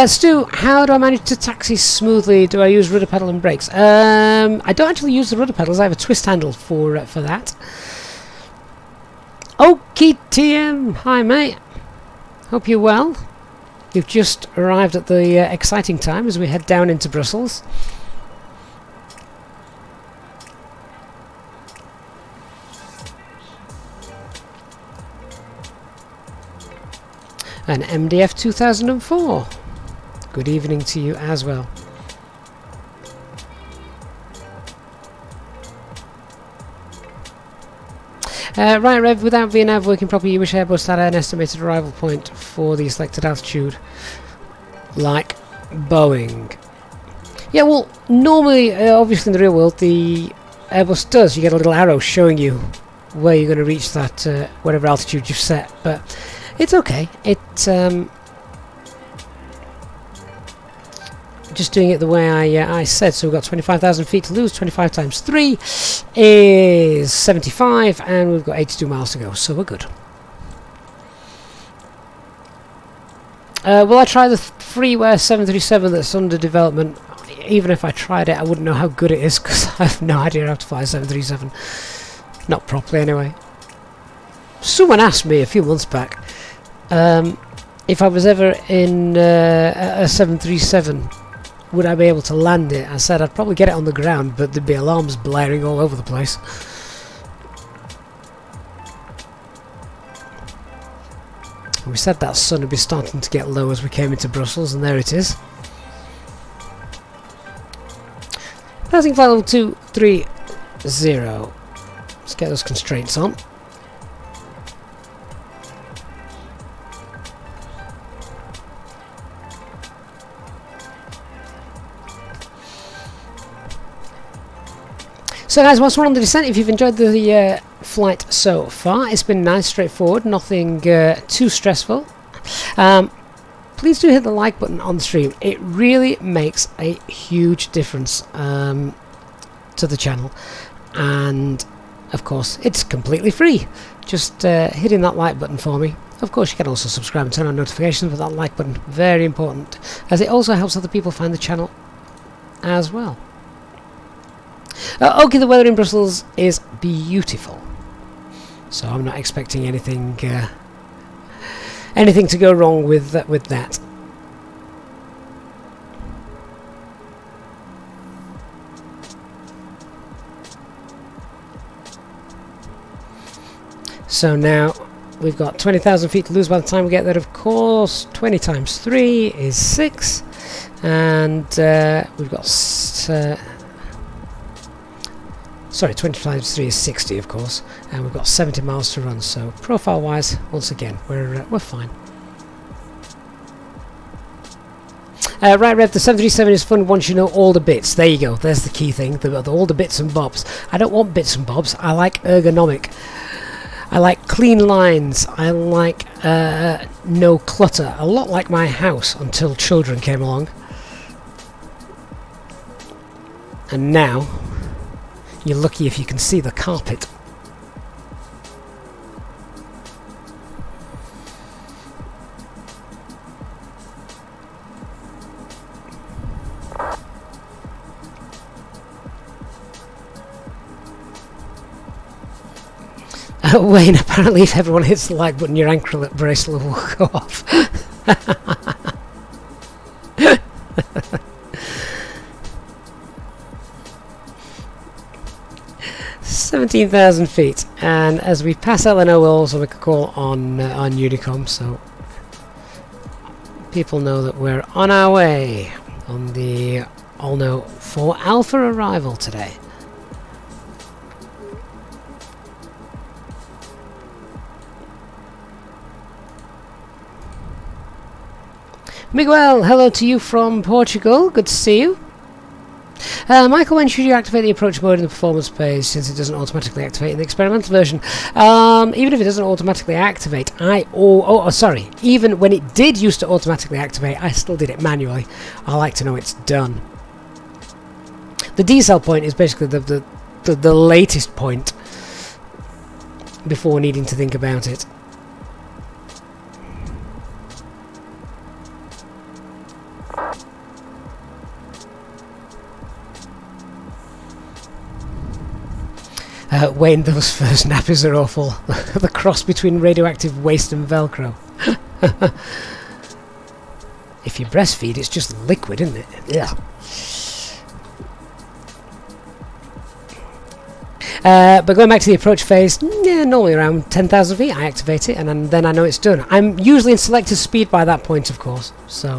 Stu, how do I manage to taxi smoothly? Do I use rudder pedal and brakes? I don't actually use the rudder pedals. I have a twist handle for that. Okie TM, hi mate. Hope you're well. You've just arrived at the exciting time as we head down into Brussels. And MDF 2004. Good evening to you as well. Right, Rev, without VNAV working properly, you wish Airbus had an estimated arrival point for the selected altitude, like Boeing. Yeah, well, normally, obviously in the real world, the Airbus does. You get a little arrow showing you where you're going to reach that, whatever altitude you've set, but it's okay. Just doing it the way I said. So we've got 25,000 feet to lose. 25 times 3 is 75, and we've got 82 miles to go, so we're good. Will I try the freeware 737 that's under development? Even if I tried it, I wouldn't know how good it is, because I have no idea how to fly a 737. Not properly, anyway. Someone asked me a few months back if I was ever in a 737, would I be able to land it? I said I'd probably get it on the ground, but there'd be alarms blaring all over the place. We said that sun would be starting to get low as we came into Brussels, and there it is. Passing flight level 230. Let's get those constraints on. So guys, whilst we're on the descent, if you've enjoyed the flight so far, it's been nice, straightforward, nothing too stressful. Please do hit the like button on the stream. It really makes a huge difference to the channel, and of course it's completely free. Just hitting that like button for me. Of course you can also subscribe and turn on notifications with that like button, very important, as it also helps other people find the channel as well. Okay, the weather in Brussels is beautiful, so I'm not expecting anything to go wrong with that. So now we've got 20,000 feet to lose by the time we get there, of course. 20 times 3 is 6, and we've got 20 times 3 is 60, of course, and we've got 70 miles to run, so profile wise, once again, we're fine. Right, Rev, the 737 is fun once you know all the bits. There you go, there's the key thing, all the bits and bobs. I don't want bits and bobs, I like ergonomic. I like clean lines, I like no clutter, a lot like my house until children came along. And now, you're lucky if you can see the carpet. Wayne, apparently if everyone hits the like button, your ankle bracelet will go off. 17,000 feet, and as we pass LNO, we'll also make a call on Unicom, so people know that we're on our way on the all-no 4 Alpha arrival today. Miguel, hello to you from Portugal, good to see you. Michael, when should you activate the approach mode in the performance page, since it doesn't automatically activate in the experimental version? Even if it doesn't automatically activate, sorry, even when it did used to automatically activate, I still did it manually. I like to know it's done. The decel point is basically the latest point before needing to think about it. Wayne, those first nappies are awful. The cross between radioactive waste and Velcro. If you breastfeed, it's just liquid, isn't it? Yeah. But going back to the approach phase, yeah, normally around 10,000 feet I activate it, and then I know it's done. I'm usually in selected speed by that point, of course, so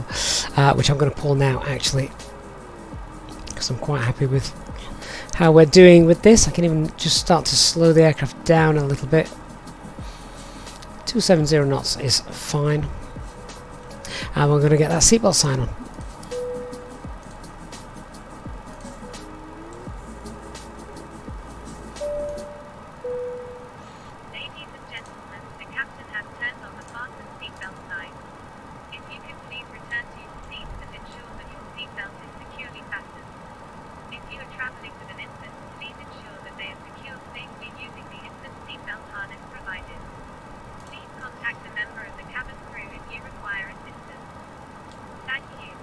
which I'm going to pull now, actually, because I'm quite happy with how we're doing with this. I can even just start to slow the aircraft down a little bit. 270 knots is fine. And we're going to get that seatbelt sign on. Ladies and gentlemen, the captain has turned on the fasten seatbelt sign. If you could please return to your seat and ensure that your seatbelt is securely fastened. If you are traveling with an infant, please ensure that they are secured safely using the infant seatbelt harness provided. Please contact a member of the cabin crew if you require assistance. Thank you.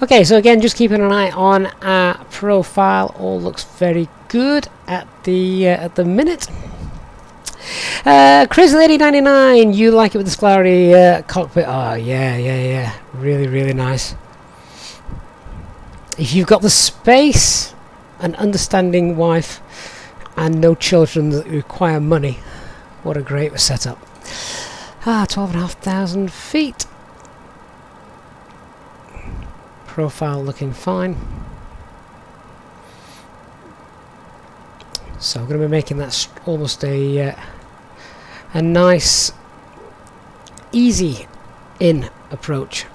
Okay, so again, just keeping an eye on our profile. All looks very good at the minute. Crazy Lady 99, you like it with the flowery cockpit? Oh yeah, really nice. If you've got the space, an understanding wife, and no children that require money, what a great setup. 12,500 feet. Profile looking fine. So we're going to be making that almost a nice, easy in approach.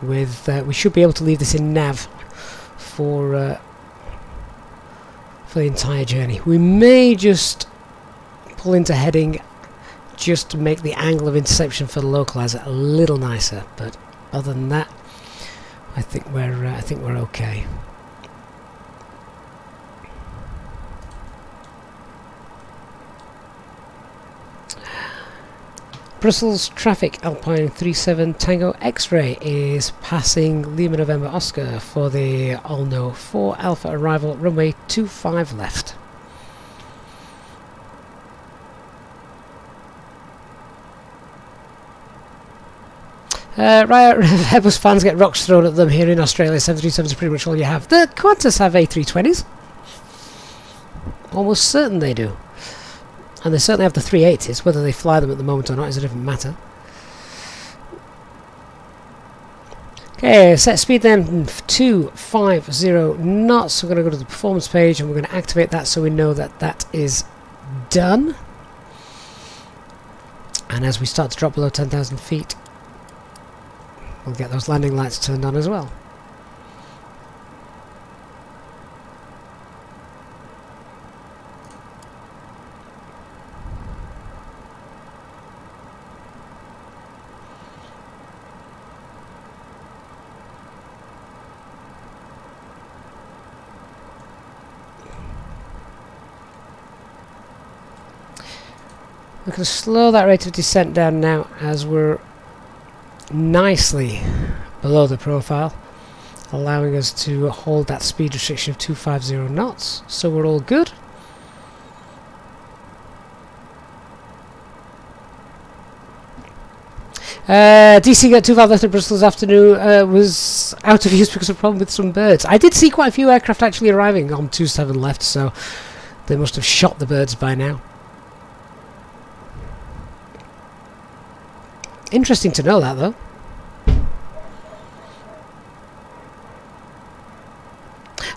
With we should be able to leave this in nav for the entire journey. We may just pull into heading just to make the angle of interception for the localizer a little nicer, but other than that, I think we're okay. Brussels traffic Alpine 37 Tango X-ray is passing Lima November Oscar for the All-No 4 Alpha arrival at runway 25 left. Right, Airbus fans get rocks thrown at them here in Australia. 737s are pretty much all you have. The Qantas have A320s. Almost certain they do. And they certainly have the 380s. Whether they fly them at the moment or not is a different matter. Okay, set speed then 250 knots. We're going to go to the performance page and we're going to activate that so we know that that is done. And as we start to drop below 10,000 feet, we'll get those landing lights turned on as well. We can slow that rate of descent down now as we're nicely below the profile, allowing us to hold that speed restriction of 250 knots, so we're all good. DC got 2 left at Bristol this afternoon was out of use because of a problem with some birds. I did see quite a few aircraft actually arriving on 27 left, so they must have shot the birds by now. Interesting to know that, though.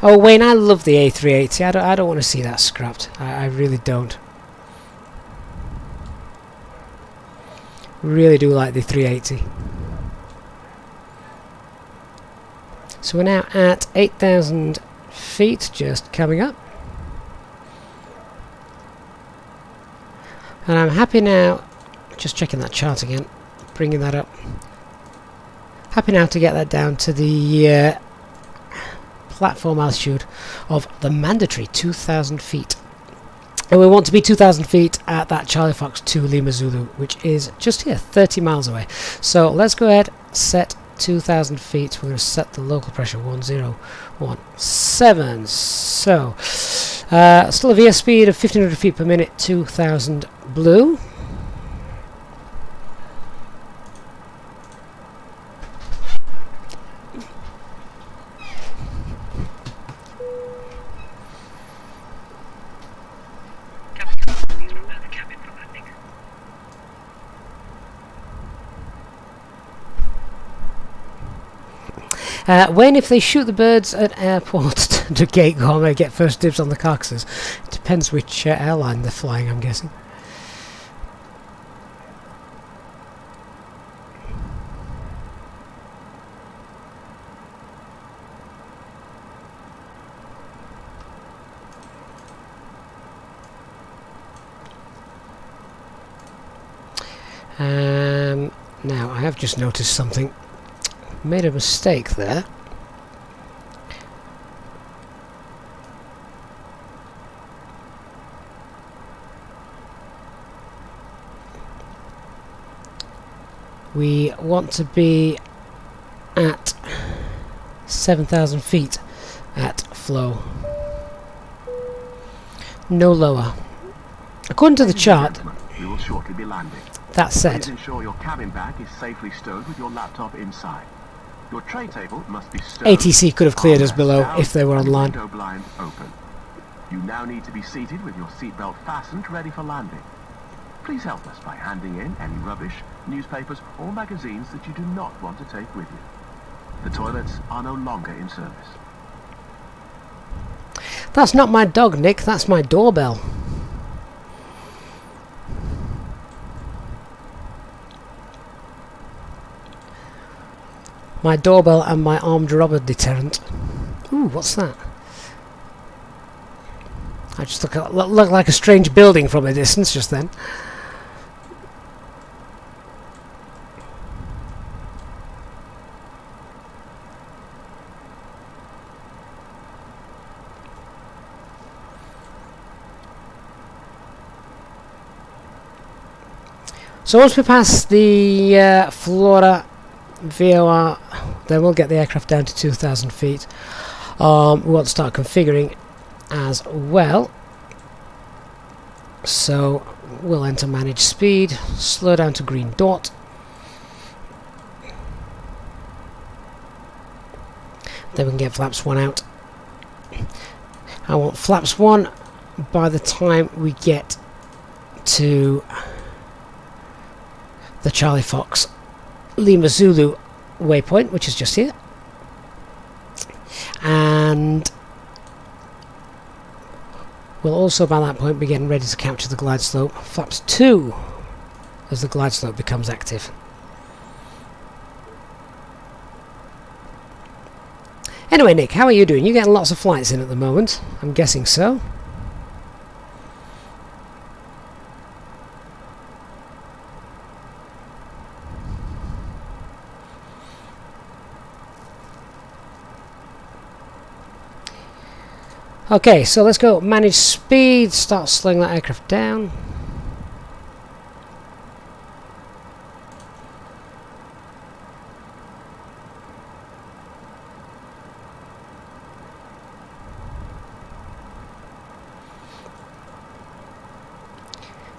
Oh, Wayne, I love the A380. I don't want to see that scrapped. I really don't. Really do like the 380. So we're now at 8,000 feet, just coming up. And I'm happy now, just checking that chart again, bringing that up. Happy now to get that down to the platform altitude of the mandatory 2,000 feet. And we want to be 2,000 feet at that Charlie Fox 2 Lima Zulu, which is just here, 30 miles away. So let's go ahead, set 2,000 feet. We're going to set the local pressure 1017. So still a VS speed of 1,500 feet per minute, 2,000 blue. When if they shoot the birds at airports to gate go and get first dibs on the carcasses. It depends which airline they're flying, I'm guessing. Now I have just noticed something. Made a mistake there. We want to be at 7,000 feet at flow. No lower. According to the chart, We will shortly be landing. that said, Please ensure your cabin bag is safely stowed with your laptop inside. Your tray table must be stowed. ATC could have cleared us armrest below down if they were and online. window blind open. You now need to be seated with your seatbelt fastened, ready for landing. Please help us by handing in any rubbish, newspapers or magazines that you do not want to take with you. The toilets are no longer in service. That's not my dog, Nick. That's my doorbell. My doorbell and my armed robber deterrent. Ooh, what's that? I just look like a strange building from a distance just then. So once we pass the Flora VOR, then we'll get the aircraft down to 2,000 feet. We want to start configuring as well. So we'll enter manage speed, slow down to green dot. Then we can get flaps 1 out. I want flaps 1 by the time we get to the Charlie Fox Lima Zulu waypoint, which is just here, and we'll also by that point be getting ready to capture the glide slope. Flaps 2 as the glide slope becomes active. Anyway, Nick, how are you doing? You getting lots of flights in at the moment? I'm guessing so. Okay, so let's go manage speed, start slowing that aircraft down.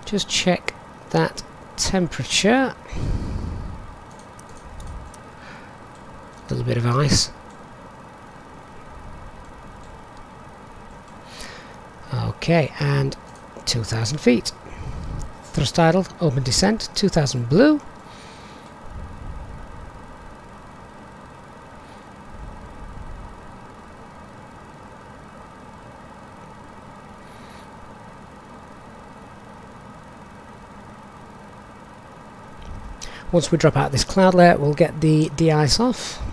Just check that temperature. A little bit of ice. Okay, and 2,000 feet. Thrust idled, open descent, 2,000 blue. Once we drop out this cloud layer, we'll get the de-ice off.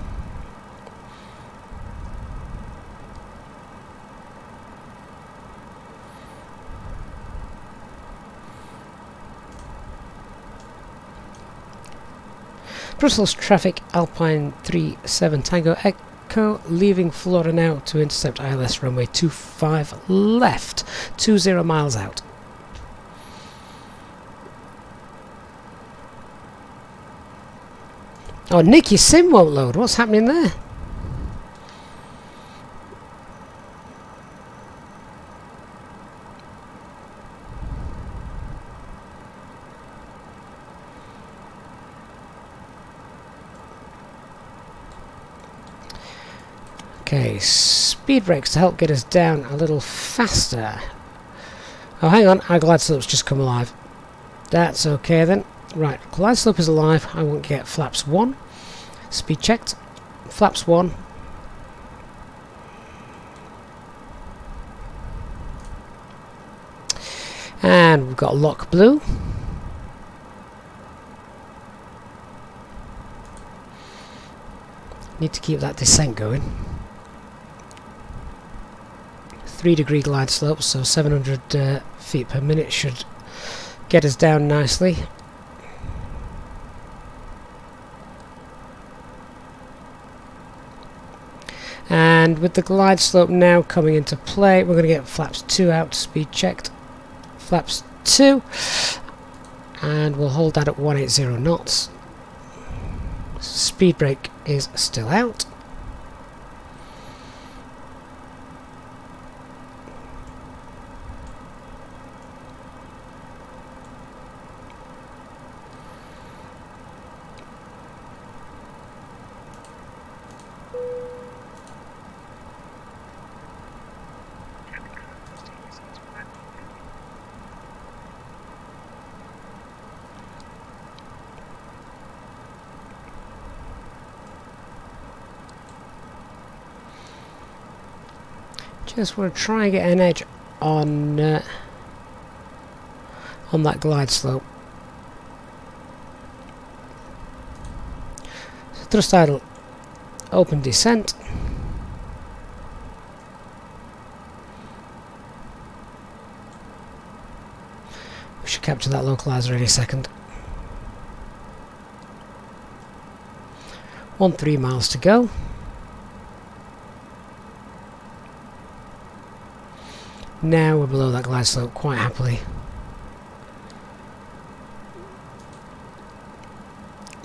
Brussels traffic Alpine 37 Tango Echo, leaving Flora now to intercept ILS runway 25 left, 20 miles out. Oh, Nick, your sim won't load. What's happening there? Okay, speed brakes to help get us down a little faster. Oh, hang on, our glide slope's just come alive. That's okay then. Right, glide slope is alive. I want to get flaps 1. Speed checked. Flaps 1. And we've got lock blue. Need to keep that descent going. 3-degree glide slope, so 700 feet per minute should get us down nicely. And with the glide slope now coming into play, we're going to get flaps 2 out, speed checked. Flaps 2, and we'll hold that at 180 knots. Speed brake is still out. Just want to try and get an edge on that glide slope. So thrust idle, open descent. We should capture that localizer any second. 13 miles to go. Now we're below that glide slope quite happily.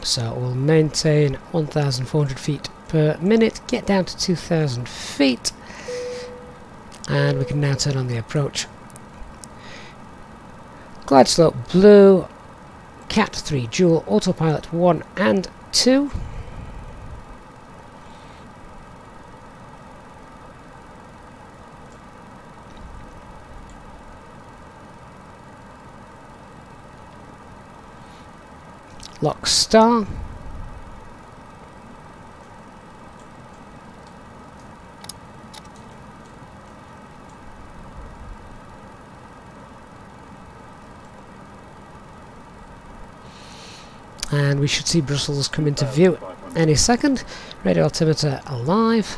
So we'll maintain 1,400 feet per minute, get down to 2,000 feet, and we can now turn on the approach. Glide slope blue, Cat 3 dual, autopilot 1 and 2. Lock star. And we should see Brussels come into view any second. Radio altimeter alive.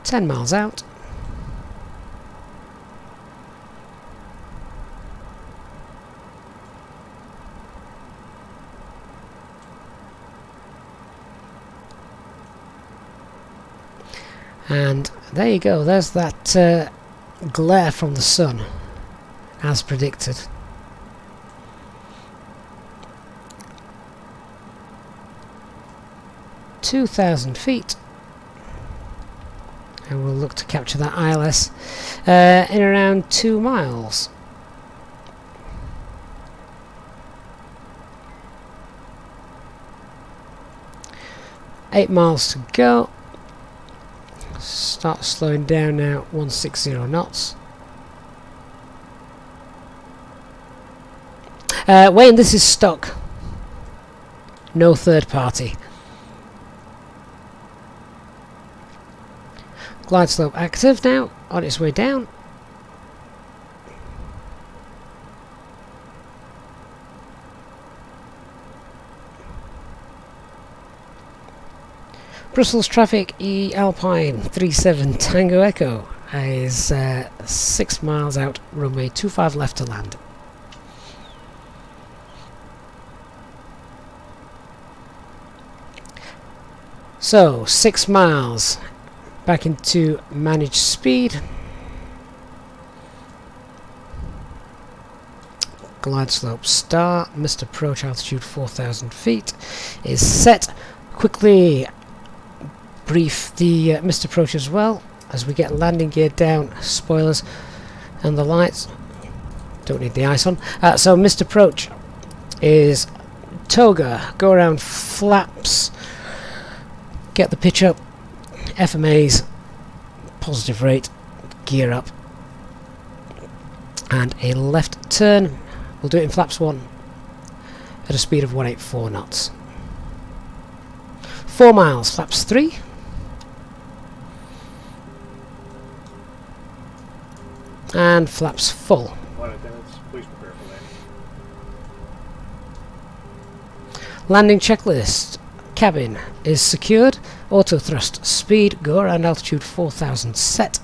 10 miles out. And there you go, there's that glare from the sun, as predicted. (2,000 feet), and we'll look to capture that ILS in around 2 miles. Eight miles to go. Start slowing down now, 160 knots. Wayne, this is stock. No third party. Glide slope active now, on its way down. Brussels traffic, E Alpine 37 Tango Echo is 6 miles out, runway 25 left to land. So 6 miles back into managed speed. Glide slope star, missed approach altitude 4,000 feet is set. Quickly brief the missed approach as well as we get landing gear down, spoilers and the lights. Don't need the ice on. So missed approach is toga, go around flaps, get the pitch up, FMAs, positive rate, gear up, and a left turn. We'll do it in flaps 1 at a speed of 184 knots. 4 miles, flaps 3. And flaps full. Flight attendants, please prepare for landing. Landing checklist. Cabin is secured. Auto thrust speed. Go around altitude 4,000 set.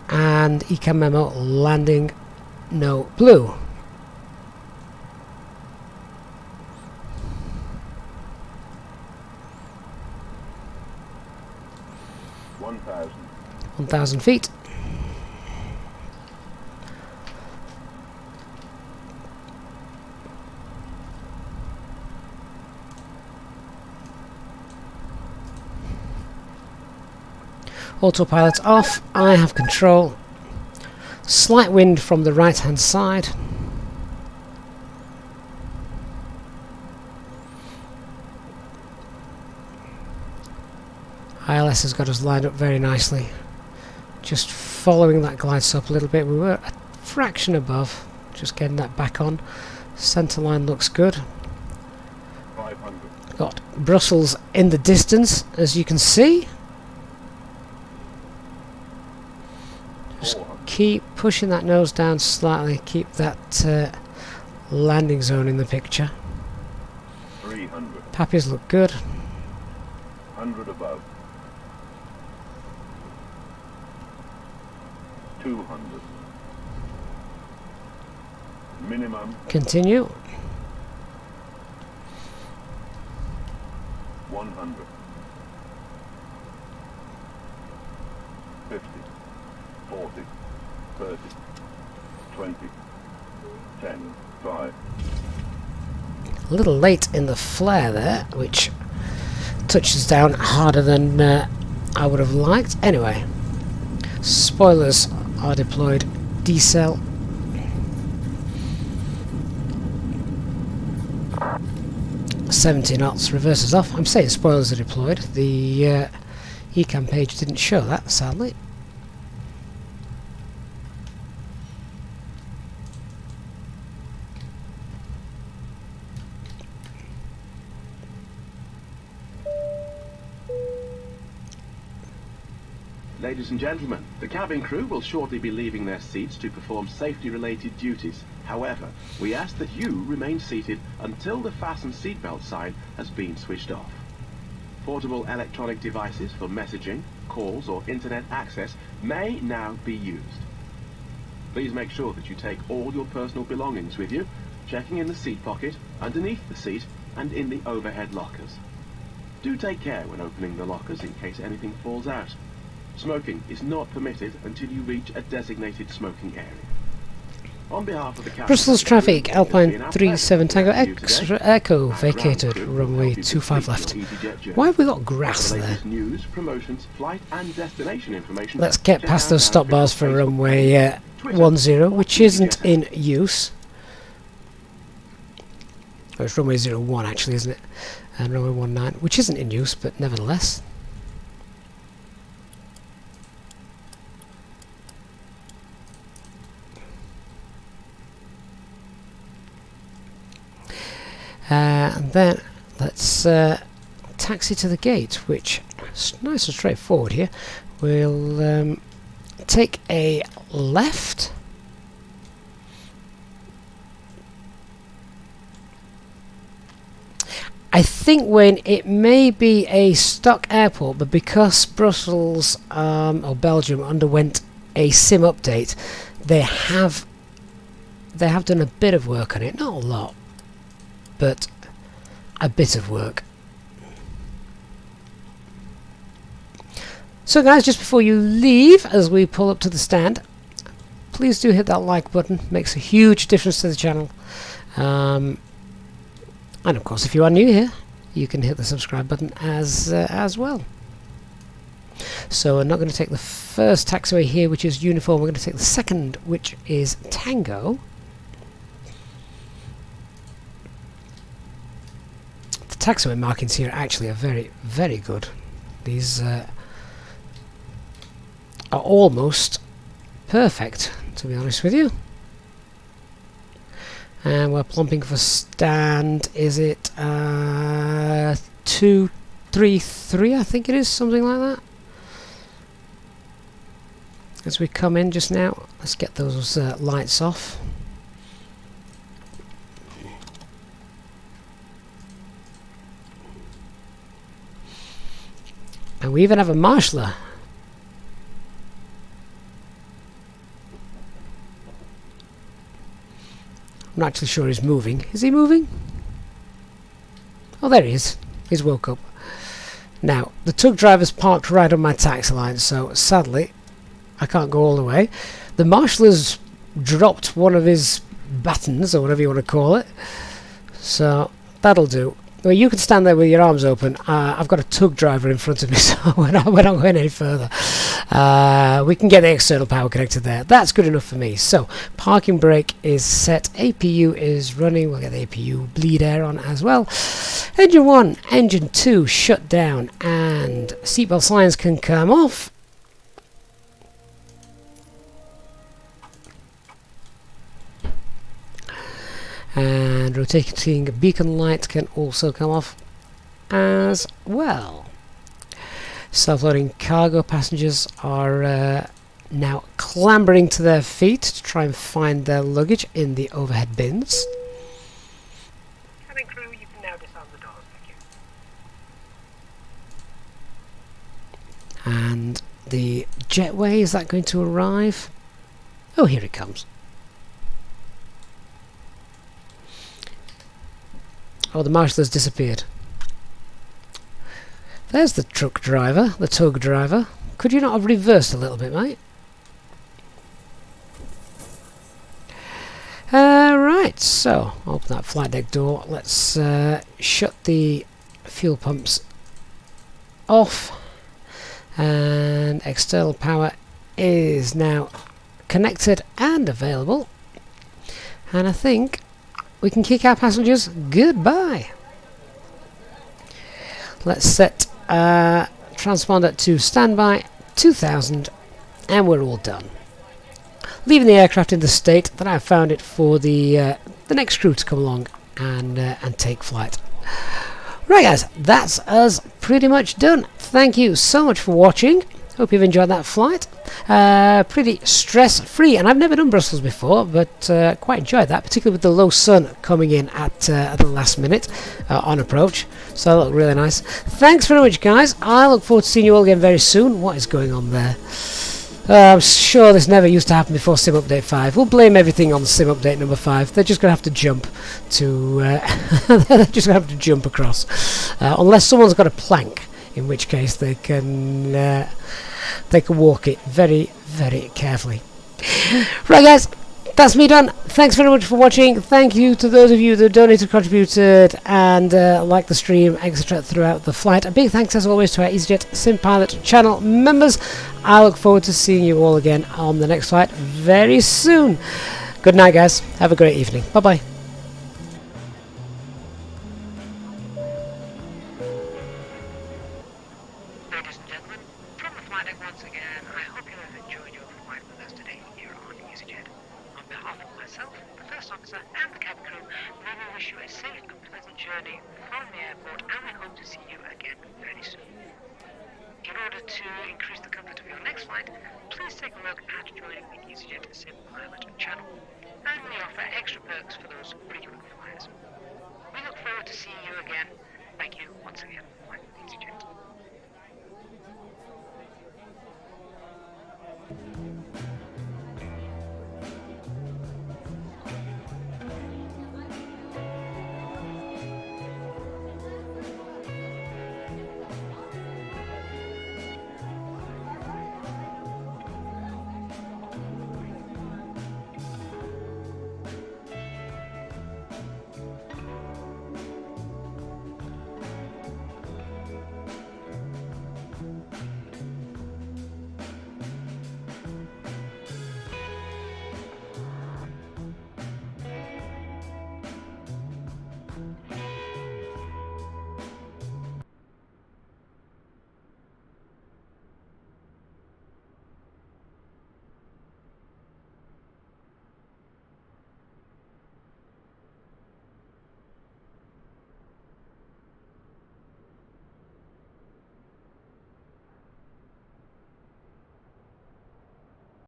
And ECAM memo landing no blue. (1,000 feet). Autopilot off, I have control. Slight wind from the right hand side. ILS has got us lined up very nicely. Just following that glide slope a little bit. We were a fraction above. Just getting that back on. Centre line looks good. 500. Got Brussels in the distance, as you can see. Just keep pushing that nose down slightly, keep that landing zone in the picture. 300. Pappies look good. 100 above. 200. Minimum Continue. 100. 50. 40. 30. 20. 10. 5. A little late in the flare there, which touches down harder than I would have liked. Anyway, spoilers are deployed. Decel. $70 knots, reverses off. I'm saying spoilers are deployed. The Ecam page didn't show that, sadly. Ladies and gentlemen, the cabin crew will shortly be leaving their seats to perform safety-related duties. However, we ask that you remain seated until the fasten seatbelt sign has been switched off. Portable electronic devices for messaging, calls or internet access may now be used. Please make sure that you take all your personal belongings with you, checking in the seat pocket, underneath the seat and in the overhead lockers. Do take care when opening the lockers in case anything falls out. Smoking is not permitted until you reach a designated smoking area. On behalf of the cabin Brussels crew, traffic, it's Alpine been our 37 pleasure Tango to serve you X today. Echo Our vacated, ground crew will runway help you 25 complete left. your Easyjet journey. Why have we got grass For the there? latest news, promotions, flight and destination information, Let's get check past out those our stop bars for official Facebook runway page, Twitter, 10, which or isn't Easyjet in use. Oh, it's runway 01 actually, isn't it? And runway 19, which isn't in use, but nevertheless. And then let's taxi to the gate, which is nice and straightforward here. We'll take a left. I think, Wayne, it may be a stock airport, but because Brussels or Belgium underwent a SIM update, they have done a bit of work on it, not a lot, but a bit of work. So guys, just before you leave, as we pull up to the stand, please do hit that like button. Makes a huge difference to the channel. And of course, if you are new here, you can hit the subscribe button as well. So we're not going to take the first taxiway here, which is uniform. We're going to take the second, which is Tango. The taxiway markings here actually are very, very good. These are almost perfect, to be honest with you. And we're plumping for stand, is it 233, I think it is, something like that. As we come in just now, let's get those lights off. And we even have a marshaller. I'm not actually sure he's moving. Is he moving? Oh, there he is. He's woke up. Now, the tug driver's parked right on my taxi line, so sadly, I can't go all the way. The marshaller's dropped one of his battens, or whatever you want to call it. So, that'll do. Well, you can stand there with your arms open. I've got a tug driver in front of me, so we're not going any further. We can get the external power connected there. That's good enough for me. So, parking brake is set. APU is running. We'll get the APU bleed air on as well. Engine 1, engine 2 shut down, and seatbelt signs can come off. And rotating beacon light can also come off as well. Self-loading cargo passengers are now clambering to their feet to try and find their luggage in the overhead bins. Cabin crew, you can now disarm the doors, thank you. And the jetway, is that going to arrive? Oh, here it comes. Oh, the marshal has disappeared. There's the truck driver, the tug driver. Could you not have reversed a little bit, mate? Right, so open that flight deck door. Let's shut the fuel pumps off. And external power is now connected and available. And I think we can kick our passengers goodbye. Let's set transponder to standby 2000 and we're all done. Leaving the aircraft in the state that I found it for the next crew to come along and take flight. Right guys, that's us pretty much done. Thank you so much for watching. Hope you've enjoyed that flight. Pretty stress-free, and I've never done Brussels before, but quite enjoyed that, particularly with the low sun coming in at the last minute on approach. So that looked really nice. Thanks very much, guys. I look forward to seeing you all again very soon. What is going on there? I'm sure this never used to happen before Sim Update 5. We'll blame everything on Sim Update number 5. They're just going to have to jump to... they're just going to have to jump across. Unless someone's got a plank, in which case they can walk it very, very carefully. Right guys, that's me done. Thanks very much for watching. Thank you to those of you that donated, contributed, and liked the stream, etc. throughout the flight. A big thanks as always to our Easyjet Sim Pilot channel members. I look forward to seeing you all again on the next flight very soon. Good night guys. Have a great evening. Bye bye. Ladies and gentlemen, from the flight deck once again, I hope you have enjoyed your flight with us today here on Easyjet. On behalf of myself, the first officer, and the cabin crew, we will wish you a safe and pleasant journey from the airport, and we hope to see you again very soon. In order to increase the comfort of your next flight, please take a look at joining the Easyjet Sim Pilot channel, and we offer extra perks for those frequent flyers. We look forward to seeing you again. Thank you once again for flying with Easyjet.